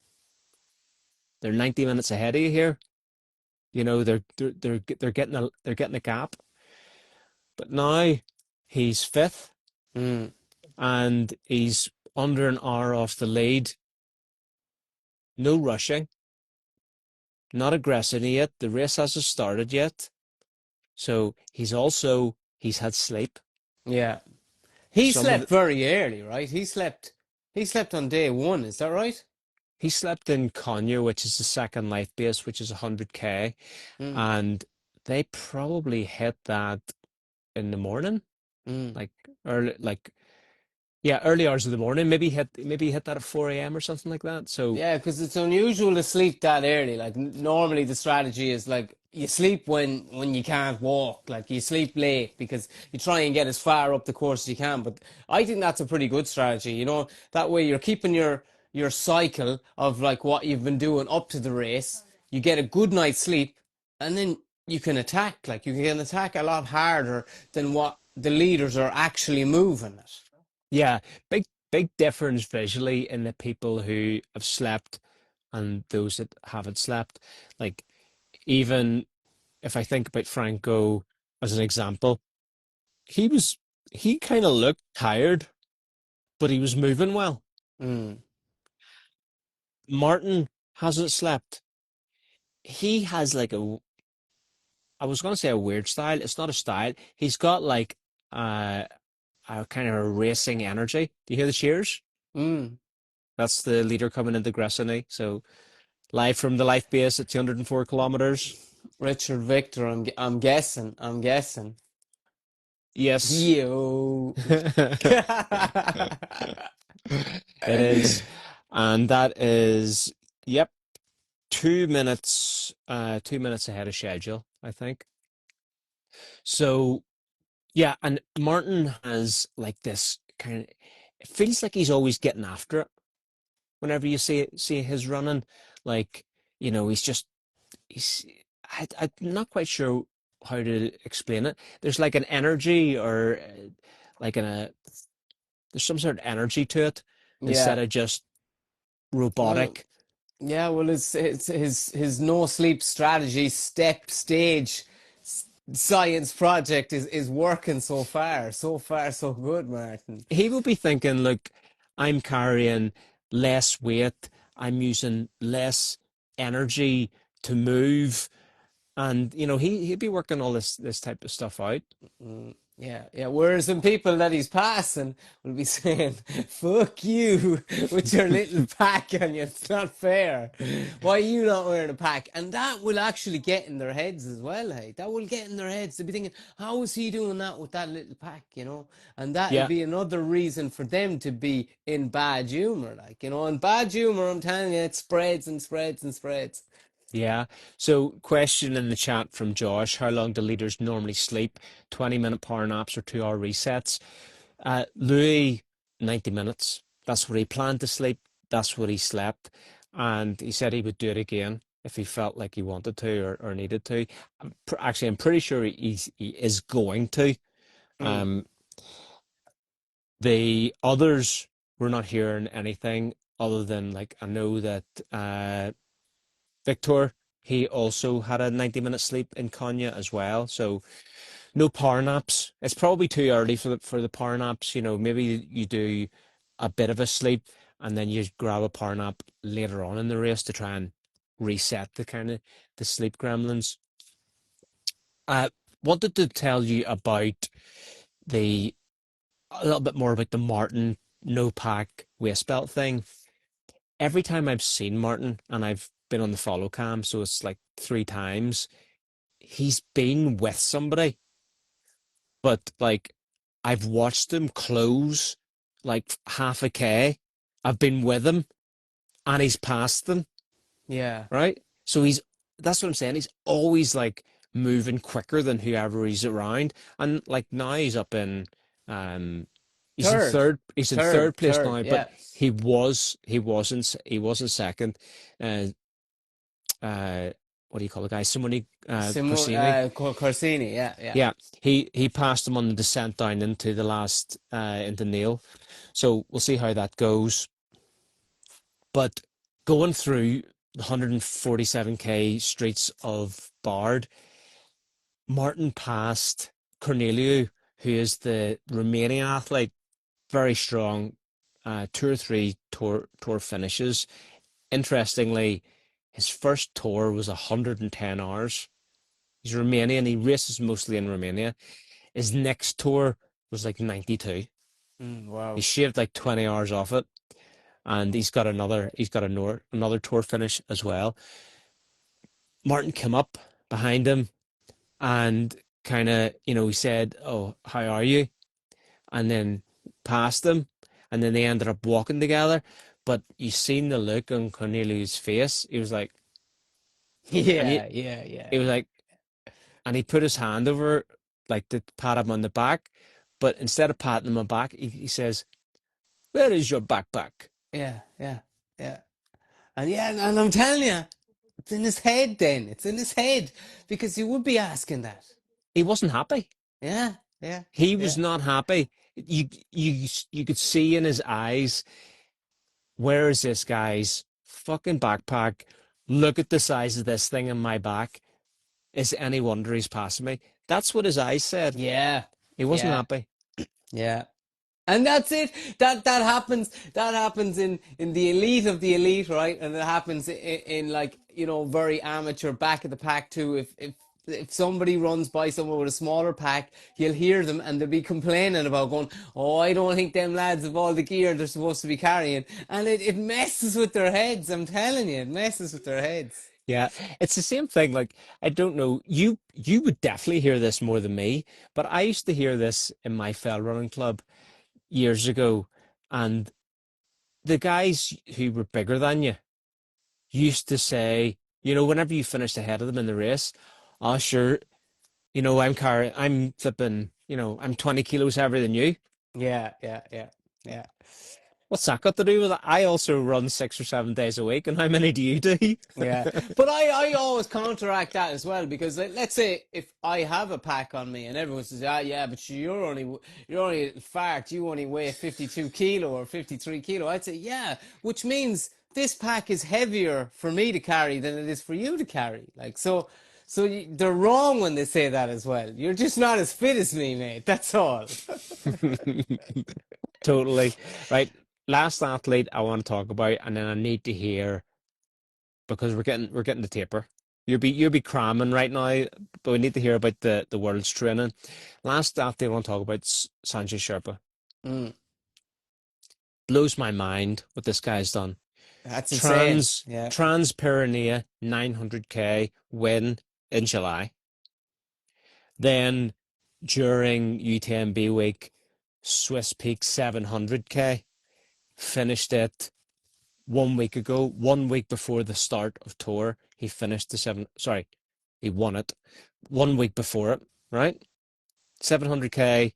A: they're 90 minutes ahead of you here. You know, they're getting a gap. But now he's fifth
B: mm.
A: and he's under an hour off the lead. No rushing, not aggressing yet. The race hasn't started yet. So he's had sleep.
B: Yeah. He
A: Some of
B: slept
A: the,
B: very early, right? He slept on day one, is that right?
A: he slept in Konya, which is the second life base, which is 100K,
B: Mm,
A: and they probably hit that in the morning,
B: mm.
A: like early, like yeah, early hours of the morning. Maybe hit that at 4 a.m. or something like that. So
B: Yeah, because it's unusual to sleep that early. Like normally the strategy is like you sleep when you can't walk. Like you sleep late because you try and get as far up the course as you can. But I think that's a pretty good strategy. You know, that way you're keeping your cycle of like what you've been doing up to the race. You get a good night's sleep, and then you can attack. Like you can attack a lot harder than what the leaders are actually moving it.
A: yeah, big difference visually in the people who have slept and those that haven't slept. Like even if I think about Franco as an example, he was he kind of looked tired, but he was moving well.
B: Mm,
A: Martin hasn't slept. He has like I was gonna say a weird style. It's not a style. He's got like uh, a kind of a racing energy. Do you hear the cheers?
B: mm.
A: That's the leader coming into Gressony. So live from the life base at 204 kilometers.
B: Richard Victor, I'm guessing. I'm guessing.
A: Yes.
B: Yo.
A: It is. And that is, yep, 2 minutes, 2 minutes ahead of schedule, I think. So, yeah, and Martin has like this kind of, it feels like he's always getting after it whenever you see his running. Like, he's just, he's, I'm not quite sure how to explain it. There's like an energy or like there's some sort of energy to it instead
B: Yeah.
A: of just
B: Well,
A: robotic.
B: yeah, well, it's his no sleep strategy step stage science project is working so far. So far, so good, Martin.
A: He will be thinking, look, I'm carrying less weight, I'm using less energy to move, and he'd be working all this type of stuff out.
B: Mm, yeah, yeah. Whereas some people that he's passing will be saying, "Fuck you with your little pack on you. It's not fair. Why are you not wearing a pack?" And that will actually get in their heads as well. Hey, that will get in their heads. They'll be thinking, "How is he doing that with that little pack?" You know, and that'll
A: Yeah,
B: be another reason for them to be in bad humor. Like in bad humor, I'm telling you, it spreads and spreads and spreads.
A: yeah. So, question in the chat from Josh: how long do leaders normally sleep? 20-minute power naps or 2-hour resets? Louis, 90 minutes. That's what he planned to sleep. That's what he slept. and he said he would do it again if he felt like he wanted to or needed to. Actually, I'm pretty sure he is going to.
B: Mm.
A: Um, the others were not hearing anything other than like I know that Victor he also had a 90-minute sleep in Konya as well. So no power naps. It's probably too early for the power naps. You know, maybe you do a bit of a sleep and then you grab a power nap later on in the race to try and reset the kind of the sleep gremlins. I wanted to tell you about the a little bit more about the Martin no pack waist belt thing. Every time I've seen Martin and I've been on the follow cam, so it's like 3 times, he's been with somebody, but like I've watched him close like half a K. I've been with him and he's passed them,
B: Yeah.
A: right? So that's what I'm saying. He's always like moving quicker than whoever he's around. And like now he's up in um
B: Third,
A: he's in third place
B: third.
A: now, but
B: Yeah.
A: he wasn't second. Uh what do you call the guy? Simone Corsini.
B: Corsini. Yeah, yeah.
A: Yeah, he passed him on the descent down into the last into Neil. So we'll see how that goes. But going through the 147k streets of Bard, Martin passed Corneliu, who is the Romanian athlete, very strong, two or three tour finishes. Interestingly, his first tour was 110 hours. He's Romanian. He races mostly in Romania. His next tour was like 92. He
B: Wow.
A: shaved like 20 hours off it, and he's got another tour finish as well. Martin came up behind him and kind of, he said, "Oh, how are you?" And then passed him, and then they ended up walking together. But you seen the look on Cornelius' face. He was like, and
B: Yeah, yeah, yeah.
A: he was like, and he put his hand over, like to pat him on the back, but instead of patting him on the back, he says, "Where is your backpack?"
B: Yeah, yeah, yeah. And yeah, and I'm telling you, it's in his head then. It's in his head because you would be asking that.
A: He wasn't happy.
B: Yeah, yeah,
A: He was
B: yeah,
A: not happy. You could see in his eyes, where is this guy's fucking backpack? Look at the size of this thing on my back. Is it any wonder he's passing me? That's what his eyes said.
B: yeah,
A: He wasn't
B: yeah,
A: happy.
B: yeah. And that's it. That happens. That happens in the elite of the elite, right? And it happens in like very amateur back of the pack too. If somebody runs by someone with a smaller pack, you'll hear them and they'll be complaining about going, "Oh, I don't think them lads have all the gear they're supposed to be carrying," and it messes with their heads. I'm telling you, it messes with their heads.
A: Yeah, it's the same thing. Like, I don't know, you would definitely hear this more than me, but I used to hear this in my fell running club years ago, and the guys who were bigger than you used to say, whenever you finished ahead of them in the race, "Oh, sure, I'm flipping, I'm 20 kilos heavier than you."
B: Yeah, yeah, yeah, yeah.
A: What's that got to do with it? I also run 6 or 7 days a week, and how many do you do?
B: Yeah, but I always counteract that as well because let's say if I have a pack on me and everyone says, "Ah, yeah, but you're only a fart. You only weigh 52 kilo or 53 kilo." I'd say, "Yeah," which means this pack is heavier for me to carry than it is for you to carry. Like they're wrong when they say that as well. You're just not as fit as me, mate. That's all.
A: Totally. Right. Last athlete I want to talk about, and then I need to hear because we're getting the taper. You'll be cramming right now, but we need to hear about the world's training. Last athlete I want to talk about is Sanjay Sherpa.
B: Mm,
A: Blows my mind what this guy's done.
B: that's insane. Yeah.
A: Trans Pyrenea 900k win in July. Then during UTMB week, Swiss Peak 700k, finished it 1 week ago, 1 week before the start of tour. He finished he won it 1 week before it, right? 700k,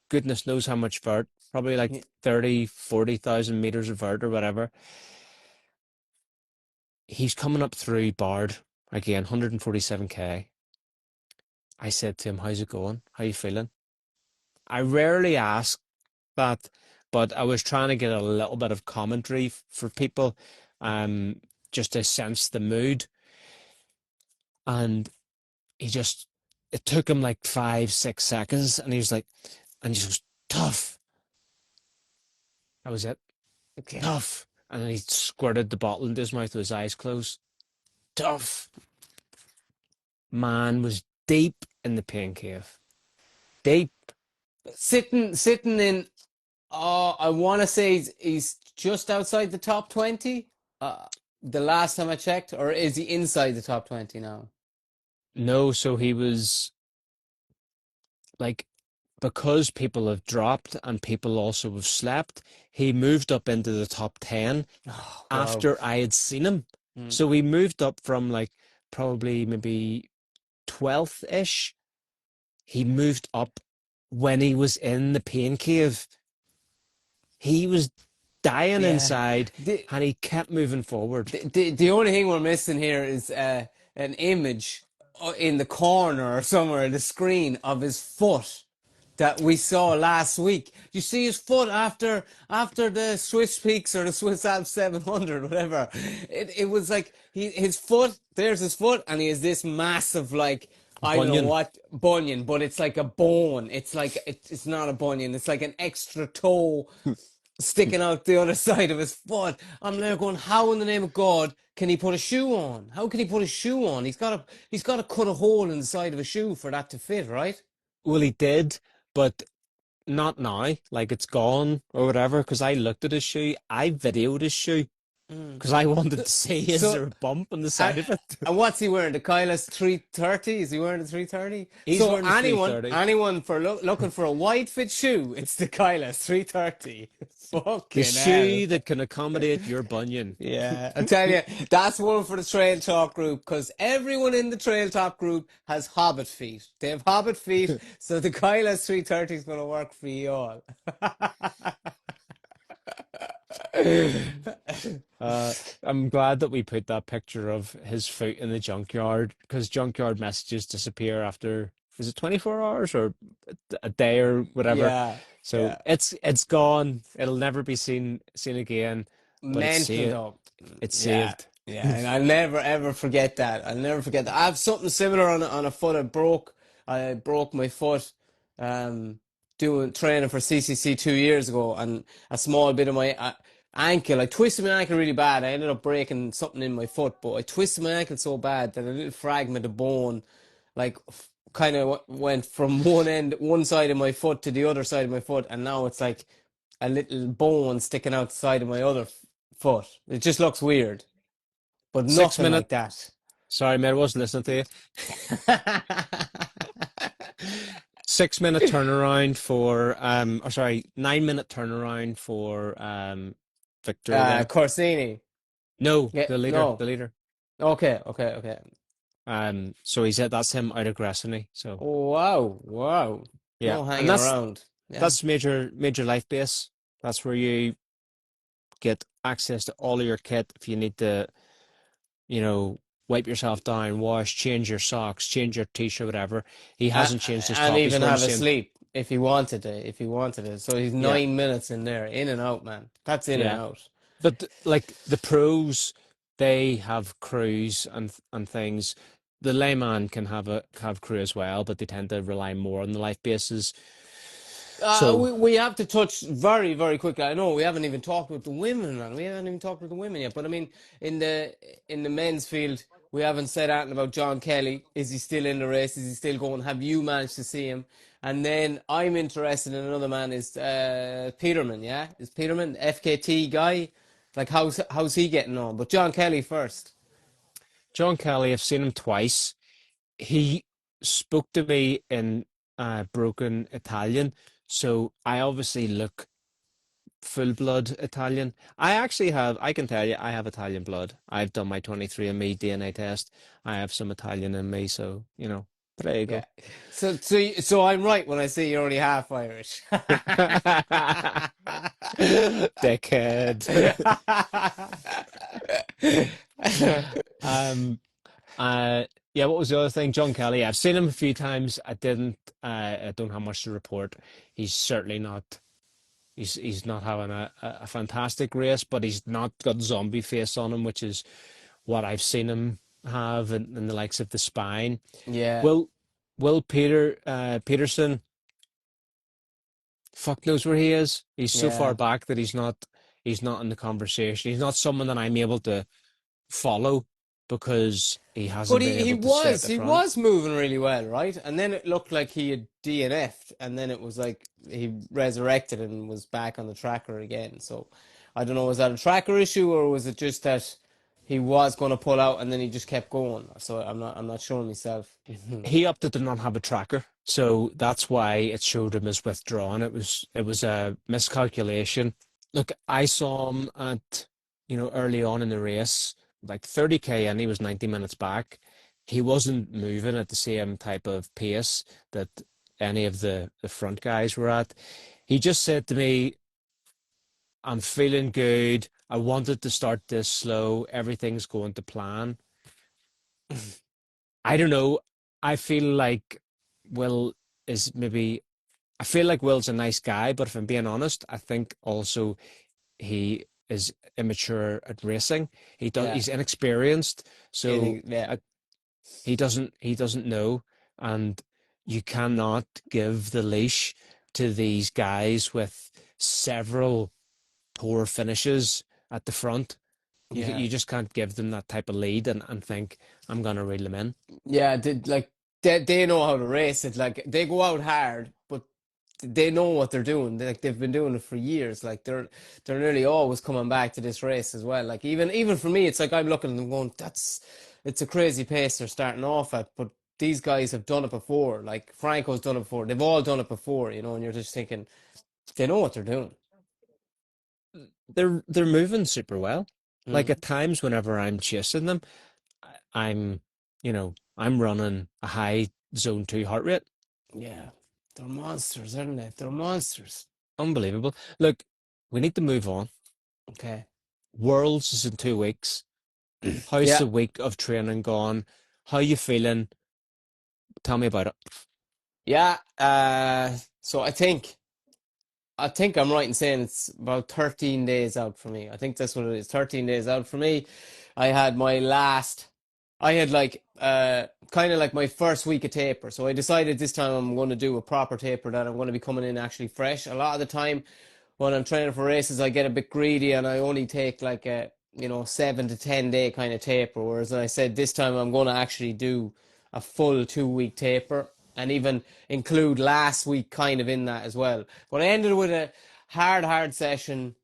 A: goodness knows how much vert, probably like
B: Yeah.
A: 30, 40,000 meters of vert or whatever. He's coming up through Bard again, 147k. I said to him, "How's it going? How you feeling?" I rarely ask that, but I was trying to get a little bit of commentary for people, um, just to sense the mood. And he just, it took him like 5, 6 seconds, and he was like, and he just goes, "Tough." That was it.
B: Okay.
A: Tough. And then he squirted the bottle into his mouth with his eyes closed. Tough. Man was deep in the pain cave. Deep.
B: Sitting in. Oh, I want to say he's just outside the top 20. The last time I checked, or is he inside the top 20 now?
A: No, so he was like, because people have dropped and people also have slept, he moved up into the top 10
B: Oh, wow.
A: after I had seen him.
B: Mm.
A: So we moved up from like probably maybe 12th-ish. He moved up when he was in the pain cave. He was dying
B: Yeah.
A: inside
B: The,
A: and he kept moving forward.
B: the only thing we're missing here is an image in the corner or somewhere in the screen of his foot that we saw last week. You see his foot after the Swiss Peaks or the Swiss Alps 700, whatever. It was like his foot. There's his foot, and he has this massive like. I don't know
A: Bunyan.
B: what bunion, but it's like a bone. It's like it's not a bunion. It's like an extra toe sticking out the other side of his foot. I'm there going, how in the name of God can he put a shoe on? How can he put a shoe on? He's got to cut a hole in the side of a shoe for that to fit, right?
A: Well, he did, but not now. Like it's gone or whatever. Because I looked at his shoe. I videoed his shoe
B: Mm.
A: because I wanted
B: So,
A: to see is
B: so
A: there a bump on the
B: and,
A: side of it.
B: and what's he wearing? The Kaila's 330? Is he wearing the 330?
A: He's
B: So
A: wearing the
B: anyone,
A: 330.
B: anyone for looking for a wide fit shoe, it's the Kaila's 330.
A: The
B: Fucking hell.
A: shoe that can accommodate your bunion.
B: Yeah, I tell you, that's one for the Trail Talk group because everyone in the Trail Talk group has hobbit feet. They have hobbit feet, so the Kyla's 330 is going to work for you all.
A: I'm glad that we put that picture of his foot in the junkyard because junkyard messages disappear after, is it 24 hours or a day or whatever?
B: Yeah,
A: So
B: yeah.
A: it's gone. It'll never be seen again, but it's
B: Mental
A: saved.
B: though.
A: It's
B: Yeah,
A: saved.
B: yeah, and I'll never ever forget that. I'll never forget that. I have something similar on a foot. I broke my foot, um, doing training for CCC 2 years ago, and a small bit of my ankle. I twisted my ankle really bad. I ended up breaking something in my foot, but I twisted my ankle so bad that a little fragment of bone, like, kind of went from one side of my foot to the other side of my foot, and now it's like a little bone sticking out the side of my other foot. It just looks weird, but
A: Six
B: nothing
A: minute.
B: like that.
A: Sorry, mate, I wasn't listening to you. 6 minute turnaround for or sorry, 9 minute turnaround for Victor then.
B: Corsini.
A: No,
B: Yeah,
A: the leader,
B: no.
A: the leader.
B: Okay, okay, okay.
A: So he said that's him out aggressively. So
B: Wow, wow.
A: yeah,
B: No
A: and
B: hanging
A: that's
B: around. Yeah.
A: that's major life base. That's where you get access to all of your kit if you need to, wipe yourself down, wash, change your socks, change your t-shirt, whatever. He
B: Uh,
A: hasn't changed his
B: and
A: top. He's
B: even
A: wearing the
B: have a
A: same.
B: sleep if he wanted it, if he wanted it. So he's
A: Yeah,
B: 9 minutes in there, in and out, man. That's in and
A: yeah.
B: out.
A: But like the pros, they have crews and things. The layman can have crew as well, but they tend to rely more on the life bases. So
B: We have to touch very, very quickly. I know we haven't even talked with the women, man. We haven't even talked with the women yet. But I mean, in the men's field, we haven't said anything about John Kelly. Is he still in the race? Is he still going? Have you managed to see him? And then I'm interested in another man is Peterman. Yeah, is Peterman FKT guy? Like how's he getting on? But John Kelly first.
A: John Kelly, I've seen him twice. He spoke to me in broken Italian, so I obviously look full blood Italian. I can tell you, I have Italian blood. I've done my 23andMe DNA test. I have some Italian in me, so, but there you
B: Yeah.
A: go.
B: So I'm right when I say you're only half Irish.
A: Dickhead. Um, yeah, what was the other thing? John Kelly. I've seen him a few times. I don't have much to report. He's certainly not. He's not having a fantastic race, but he's not got zombie face on him, which is what I've seen him have in the likes of the Spine.
B: Yeah,
A: Will Peterson, fuck knows where he is. He's so far
B: yeah.
A: back that he's not in the conversation. He's not someone that I'm able to follow because he
B: But
A: hasn't been
B: he
A: able to stay at
B: was
A: the
B: he
A: front.
B: was moving really well, right? And then it looked like he had DNF'd, and then it was like he resurrected and was back on the tracker again. So I don't know, was that a tracker issue or was it just that he was going to pull out and then he just kept going? So I'm not sure myself.
A: He opted to not have a tracker, so that's why it showed him as withdrawn. It was a miscalculation. Look, I saw him at early on in the race, like 30K, and he was 90 minutes back. He wasn't moving at the same type of pace that any of the front guys were at. He just said to me, "I'm feeling good. I wanted to start this slow. Everything's going to plan." I don't know. I feel like Will is maybe. I feel like Will's a nice guy, but if I'm being honest, I think also he is immature at racing.
B: Yeah,
A: He's inexperienced, so
B: yeah,
A: he doesn't know, and you cannot give the leash to these guys with several poor finishes at the front.
B: yeah.
A: You just can't give them that type of lead and think I'm gonna reel them in.
B: Yeah, they know how to race it. Like they go out hard, but they know what they're doing. Like they've been doing it for years. Like they're nearly always coming back to this race as well. Like even for me, it's like I'm looking at them going, it's a crazy pace they're starting off at. But these guys have done it before. Like Franco's done it before. They've all done it before, and you're just thinking they know what they're doing.
A: They're moving super well. Like at
B: Hmm.
A: times whenever I'm chasing them, I'm running a high zone two heart rate.
B: Yeah, they're monsters, aren't they? They're monsters.
A: Unbelievable. Look, we need to move on.
B: Okay.
A: Worlds is in 2 weeks. How's
B: Yeah.
A: the week of training gone? How you feeling? Tell me about it.
B: Yeah. So I think I'm right in saying it's about 13 days out for me. I think that's what it is. 13 days out for me. I had my last, I had like, kind of like my first week of taper. So I decided this time I'm going to do a proper taper that I'm going to be coming in actually fresh. A lot of the time when I'm training for races, I get a bit greedy and I only take like a, 7 to 10 day kind of taper. Whereas I said this time I'm going to actually do a full 2 week taper and even include last week kind of in that as well. But I ended with a hard session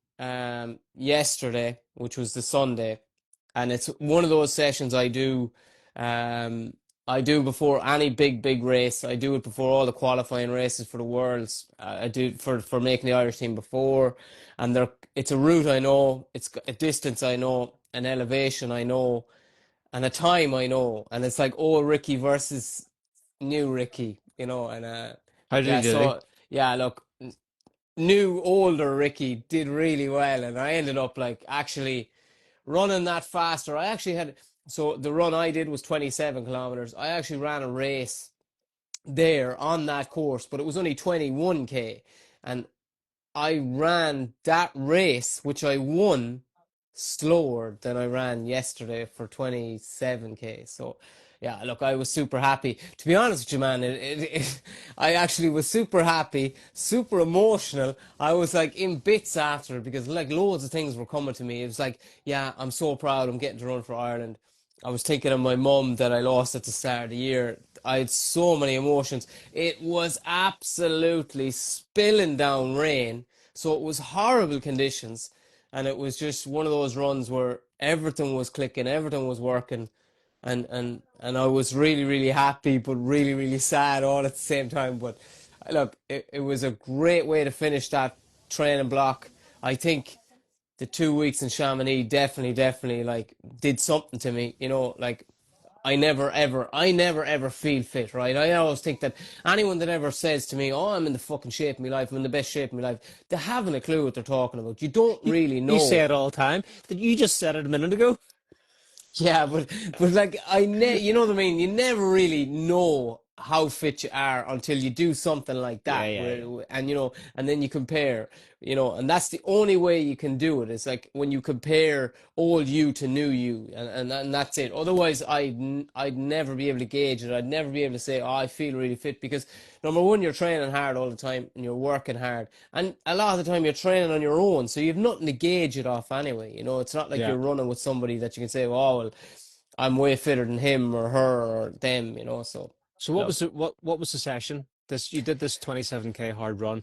B: yesterday, which was the Sunday, and it's one of those sessions um, I do before any big race. I do it before all the qualifying races for the Worlds. I do for making the Irish team before, and it's a route I know, it's a distance I know, an elevation I know, and a time I know, and it's like old Ricky versus new Ricky, and
A: How did
B: yeah,
A: he do?
B: so yeah, look, new older Ricky did really well, and I ended up like actually running that faster. I actually had so the run I did was 27 kilometers. I actually ran a race there on that course, but it was only 21K, and I ran that race, which I won, slower than I ran yesterday for 27K. So, yeah, look, I was super happy. To be honest with you, man, I actually was super happy, super emotional. I was like in bits after because like loads of things were coming to me. It was like, yeah, I'm so proud I'm getting to run for Ireland. I was thinking of my mum that I lost at the start of the year. I had so many emotions. It was absolutely spilling down rain. So it was horrible conditions. And it was just one of those runs where everything was clicking, everything was working. And I was really, really happy, but really, really sad all at the same time. But look, it was a great way to finish that training block. I think the 2 weeks in Chamonix definitely like did something to me. Like I never ever feel fit, right? I always think that anyone that ever says to me, "Oh, I'm in the fucking shape of my life, I'm in the best shape of my life," they haven't a clue what they're talking about. You don't really
A: You say
B: know.
A: it all the time. Did you just said it a minute ago?
B: Yeah, but like you know what I mean. You never really know how fit you are until you do something like
A: Yeah,
B: that,
A: yeah, yeah.
B: and and then you compare, and that's the only way you can do it. It's like when you compare old you to new you, and that's it. Otherwise, I'd never be able to gauge it. I'd never be able to say, oh, I feel really fit because number one, you're training hard all the time and you're working hard, and a lot of the time you're training on your own, so you have nothing to gauge it off anyway. It's not like
A: Yeah.
B: you're running with somebody that you can say, oh, well, I'm way fitter than him or her or them. So
A: So what was
B: look.
A: the what was the session? This you did this 27K hard run.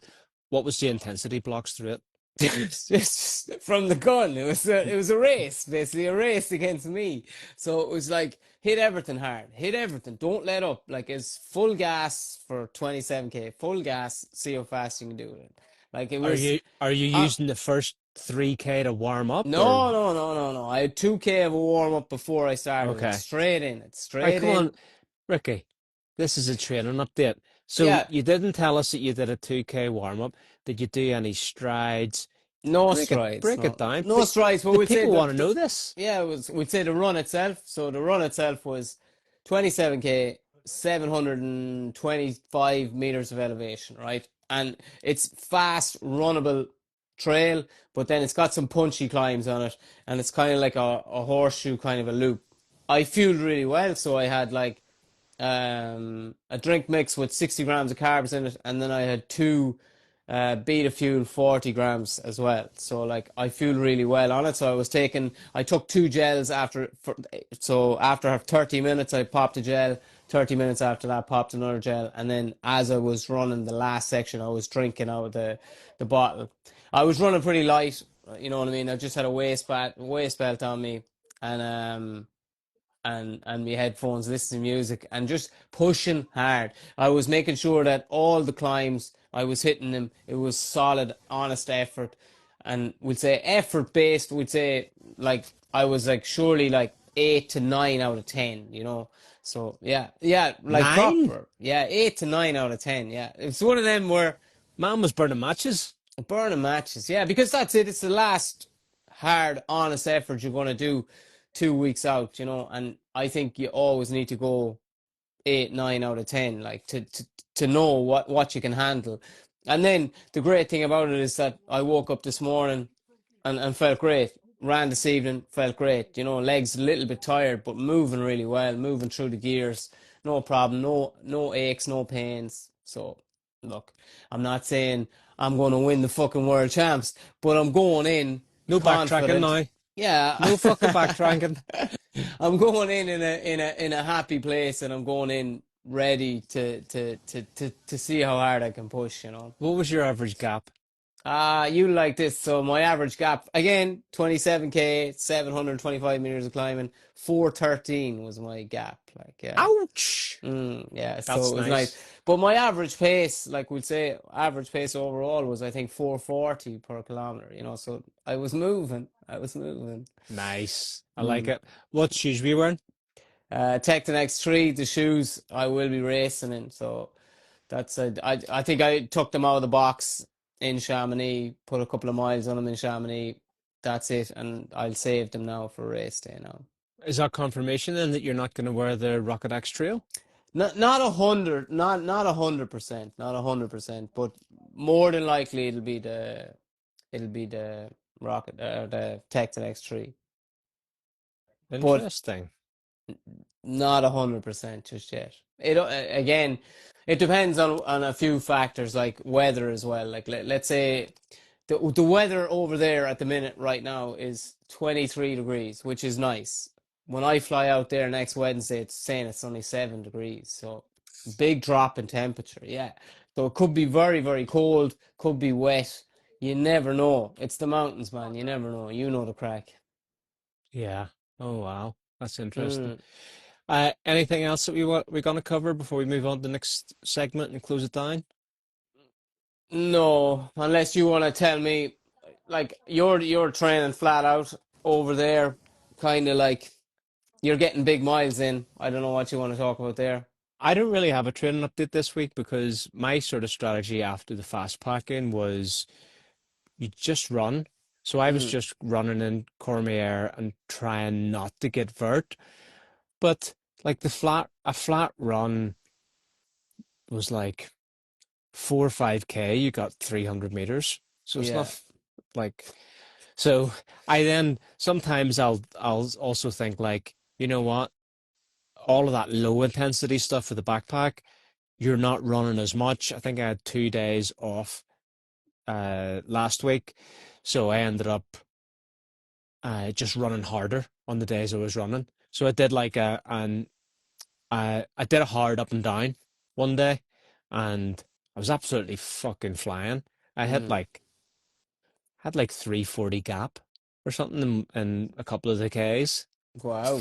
A: What was the intensity blocks through it?
B: It's just from the gun. It was a race, basically a race against me. So it was like hit everything hard, hit everything. Don't let up. Like it's full gas for 27K, full gas. See how fast you can do it. Like it was.
A: Are you
B: Uh,
A: using the first 3K to warm up or
B: no, no, no, no, no. I had 2K of a warm up before I started. It's
A: okay?
B: straight in. It's
A: All right,
B: straight
A: come on,
B: in.
A: Ricky. This is a training update. So
B: Yeah,
A: you didn't tell us that you did a 2K warm up. Did you do any strides?
B: no strides.
A: Break it
B: No,
A: down.
B: no strides. But
A: The
B: we'd say
A: people want to know this.
B: yeah, we'd say the run itself. So the run itself was 27K, 725 meters of elevation, right? And it's fast, runnable trail, but then it's got some punchy climbs on it, and it's kind of like a horseshoe kind of a loop. I fueled really well, so I had like a drink mix with 60 grams of carbs in it, and then I had two beta fuel 40 grams as well. So like I fuel really well on it. So I took two gels so after 30 minutes I popped a gel. 30 minutes after that popped another gel, and then as I was running the last section I was drinking out of the bottle. I was running pretty light, you know what I mean. I just had a waist belt on me, and and my headphones, listening to music, and just pushing hard. I was making sure that all the climbs I was hitting them. It was solid, honest effort, and we'd say effort based. We'd say like I was like surely like 8 to 9 out of 10. So yeah, yeah, like
A: 9?
B: proper, yeah, 8 to 9 out of 10. Yeah, it's one of them where
A: Man was burning matches.
B: burning matches, yeah, because that's it. It's the last hard, honest effort you're going to do 2 weeks out, and I think you always need to go 8, 9 out of 10, like to know what you can handle. And then the great thing about it is that I woke up this morning and felt great. Ran this evening, felt great. Legs a little bit tired, but moving really well, moving through the gears, no problem, no aches, no pains. So look, I'm not saying I'm going to win the fucking world champs, but I'm going in
A: No backtracking
B: confident.
A: now.
B: Yeah,
A: No fucking backtracking.
B: I'm going in a happy place, and I'm going in ready to see how hard I can push.
A: What was your average gap?
B: You like this. So my average gap again, 27K, 725 meters of climbing, 413 was my gap. Like yeah.
A: Ouch!
B: Yeah, so
A: That's
B: it was nice.
A: nice.
B: But my average pace, like we'd say, average pace overall was I think 440 per kilometer. So I was moving. I was moving.
A: Nice. I like
B: Mm.
A: it. What shoes were you wearing?
B: Tech the next three, the shoes I will be racing in. So that's I think I took them out of the box in Chamonix, put a couple of miles on them in Chamonix. That's it, and I'll save them now for race day now.
A: Is that confirmation then that you're not going to wear the Rocket X Trail?
B: Not 100, not 100%, not 100%, but more than likely it'll be the rocket the Tech the next three. But
A: Interesting.
B: not 100% just yet. Again, it depends on a few factors like weather as well. Like let's say the weather over there at the minute right now is 23 degrees, which is nice. When I fly out there next Wednesday, it's saying it's only 7 degrees. So big drop in temperature. Yeah. So it could be very, very cold, could be wet. You never know. It's the mountains, man. You never know. You know the crack.
A: Yeah. Oh wow. That's interesting.
B: Mm.
A: Anything else that we're going to cover before we move on to the next segment and close it down?
B: No, unless you want to tell me, like you're training flat out over there, kind of like you're getting big miles in. I don't know what you want to talk about there.
A: I don't really have a training update this week because my sort of strategy after the fast packing was you just run. So I was
B: Mm,
A: just running in Cormier and trying not to get vert. But like a flat run was like 4 or 5K, you got 300 meters. So it's
B: yeah.
A: not like, so I then sometimes I'll also think like, you know what? All of that low intensity stuff for the backpack, you're not running as much. I think I had 2 days off last week, so I ended up just running harder on the days I was running. So I did like I did a hard up and down one day, and I was absolutely fucking flying. I
B: Mm.
A: had like 340 gap or something in a couple of the Ks.
B: Wow.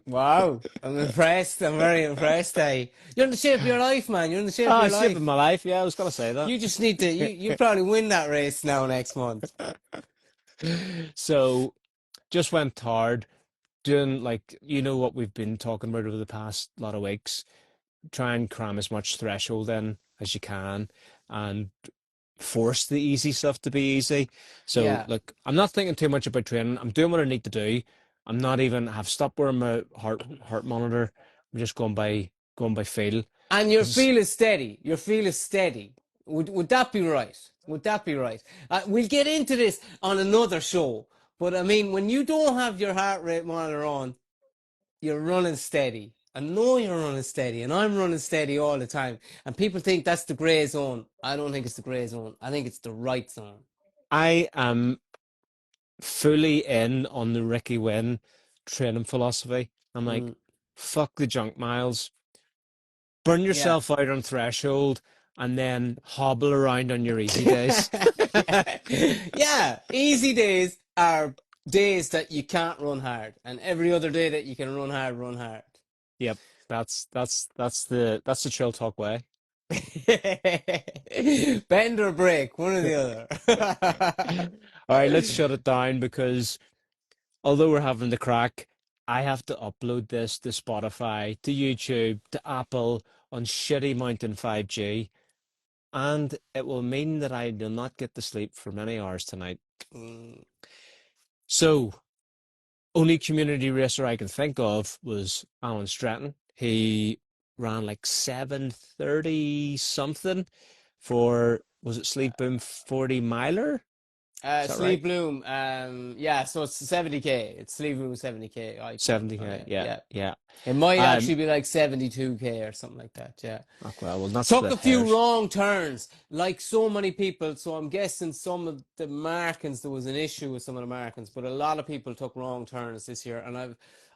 B: Wow. I'm impressed. I'm very impressed, eh? You're in the shape of your life, man. You're in the shape of
A: Ah,
B: your
A: shit in
B: life.
A: my life. Yeah, I was gonna say that.
B: You just need to, you probably win that race now next month.
A: So just went hard, doing like what we've been talking about over the past lot of weeks. Try and cram as much threshold in as you can, and force the easy stuff to be easy. So
B: Yeah.
A: look, I'm not thinking too much about training. I'm doing what I need to do. I'm not even have stopped wearing my heart monitor. I'm just going by feel
B: And your
A: because
B: feel is steady. Your feel is steady. Would that be right? Would that be right? We'll get into this on another show. But I mean, when you don't have your heart rate monitor on, you're running steady. I know you're running steady, and I'm running steady all the time. And people think that's the gray zone. I don't think it's the gray zone. I think it's the right zone.
A: I am fully in on the Ricky Wynn training philosophy. I'm like,
B: Mm,
A: fuck the junk miles. Burn
B: yeah.
A: yourself out on threshold and then hobble around on your easy days.
B: Yeah. Yeah. Easy days are days that you can't run hard, and every other day that you can run hard, run hard.
A: Yep, that's the Chill Talk way.
B: Bend or break, one or the
A: All
B: other.
A: right, let's shut it down because although we're having the crack, I have to upload this to Spotify, to YouTube, to Apple on shitty Mountain 5G, and it will mean that I do not get to sleep for many hours tonight.
B: Mm,
A: So, only community racer I can think of was Alan Stratton. He ran like 7:30 something for, was it Sleep Boom 40 miler? Is that right?
B: Sleep Bloom, yeah, so it's 70K. It's Sleep Bloom 70K icon.
A: 70K. Yeah,
B: Yeah.
A: yeah.
B: It might
A: Um,
B: actually be like 72K or something like that, yeah.
A: oh, well, we'll not
B: Took
A: split
B: a few
A: hairs.
B: wrong turns, like so many people. So I'm guessing some of the Americans, there was an issue with some of the Americans, but a lot of people took wrong turns this year, and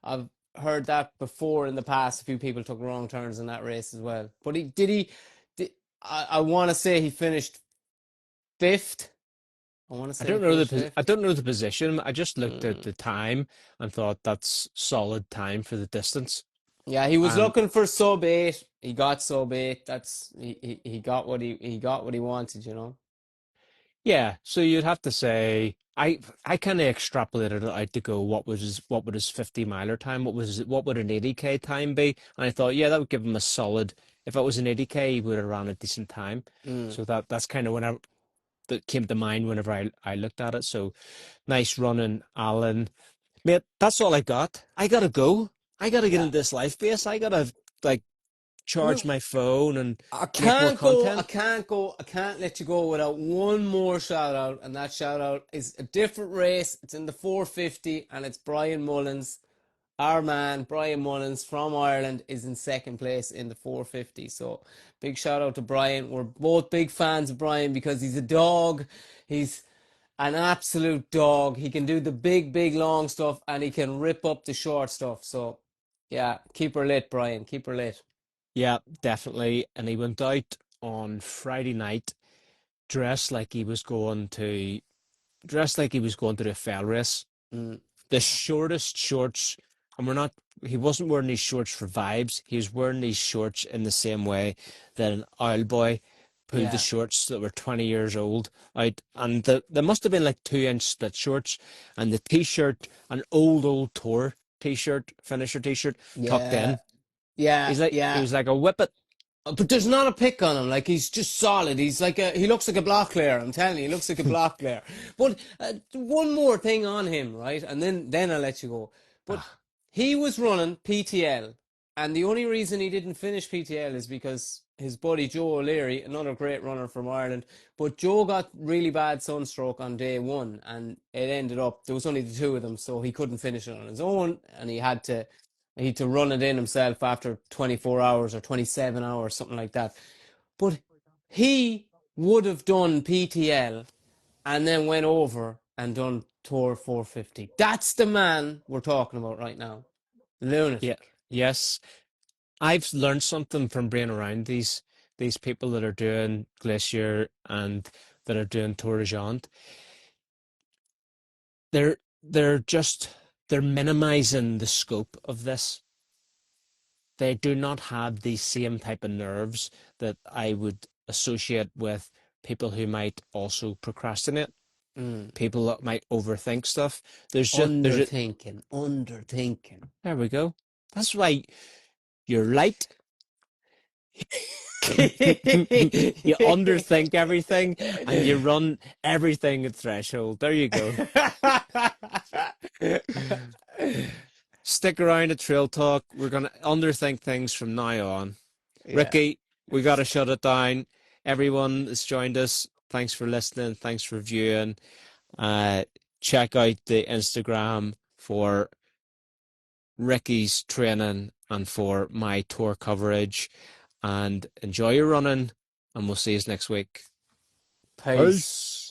B: I've heard that before in the past. A few people took wrong turns in that race as well. But did, I want to say he finished fifth. I want to say he finished
A: I
B: fifth.
A: don't know the position. I just looked at
B: Mm.
A: the time and thought that's solid time for the distance.
B: Yeah, he was
A: And
B: looking for sub eight. He got sub eight. He got what he got what he wanted, you know.
A: yeah, so you'd have to say I kind of extrapolated it out to go what would his 50 miler time, what would an 80K time be? And I thought, yeah, that would give him a solid, if it was an 80K, he would have ran a decent time.
B: Mm.
A: So that's kind of that came to mind whenever I looked at it. So nice running, Alan. Mate, that's all I got. I gotta go. I gotta get
B: Yeah.
A: into this life base. I gotta like charge
B: Look,
A: my phone and
B: I
A: make more
B: can't go. I
A: content.
B: can't go. I can't let you go without one more shout out, and that shout out is a different race. It's in the 450, and it's Brian Mullins. Our man Brian Mullins from Ireland is in second place in the 450. So big shout out to Brian. We're both big fans of Brian because he's a dog. He's an absolute dog. He can do the big, big, long stuff, and he can rip up the short stuff. So yeah, keep her lit, Brian. Keep her lit.
A: Yeah, definitely. And he went out on Friday night dressed like he was going to dressed like he was going to the fell race.
B: Mm,
A: The shortest shorts, and he wasn't wearing these shorts for vibes. He was wearing these shorts in the same way that an owl boy pulled the
B: yeah.
A: shorts that were 20 years old out. And there must have been like 2 inch split shorts, and the t-shirt, an old tour t-shirt, finisher t-shirt tucked
B: Yeah,
A: in.
B: yeah,
A: He
B: yeah,
A: was like a whippet.
B: But there's not a pick on him. Like he's just solid. He looks like a block player. I'm telling you, he looks like a block player. But one more thing on him, right? And then I'll let you go. But
A: Ah,
B: he was running PTL, and the only reason he didn't finish PTL is because his buddy Joe O'Leary, another great runner from Ireland, but Joe got really bad sunstroke on day one, and it ended up there was only the two of them, so he couldn't finish it on his own, and he had to run it in himself after 24 hours or 27 hours, something like that. But he would have done PTL and then went over and done Tour 450. That's the man we're talking about right now.
A: yeah,
B: Lunatic.
A: yes. I've learned something from being around these people that are doing Glacier and that are doing Tour de Géant. They're just they're minimizing the scope of this. They do not have the same type of nerves that I would associate with people who might also procrastinate,
B: Mm.
A: people that might overthink stuff.
B: Underthinking.
A: There we go. That's why you're light. You underthink everything and you run everything at threshold. There you go. Stick around at Trail Talk. We're gonna underthink things from now on.
B: Yeah.
A: Ricky, we gotta shut it down. Everyone that's joined us, thanks for listening, thanks for viewing. Uh, check out the Instagram for Ricky's training and for my tour coverage. And enjoy your running, and we'll see you next week.
B: Peace.
A: Peace.